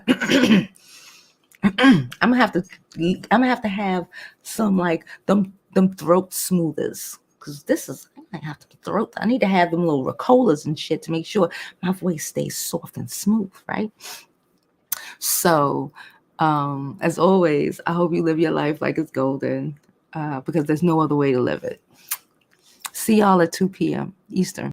gonna have to have some like them throat smoothers because this is I have to throat. I need to have them little Ricolas and shit to make sure my voice stays soft and smooth, right? So, as always, I hope you live your life like it's golden because there's no other way to live it. See y'all at 2 p.m. Eastern.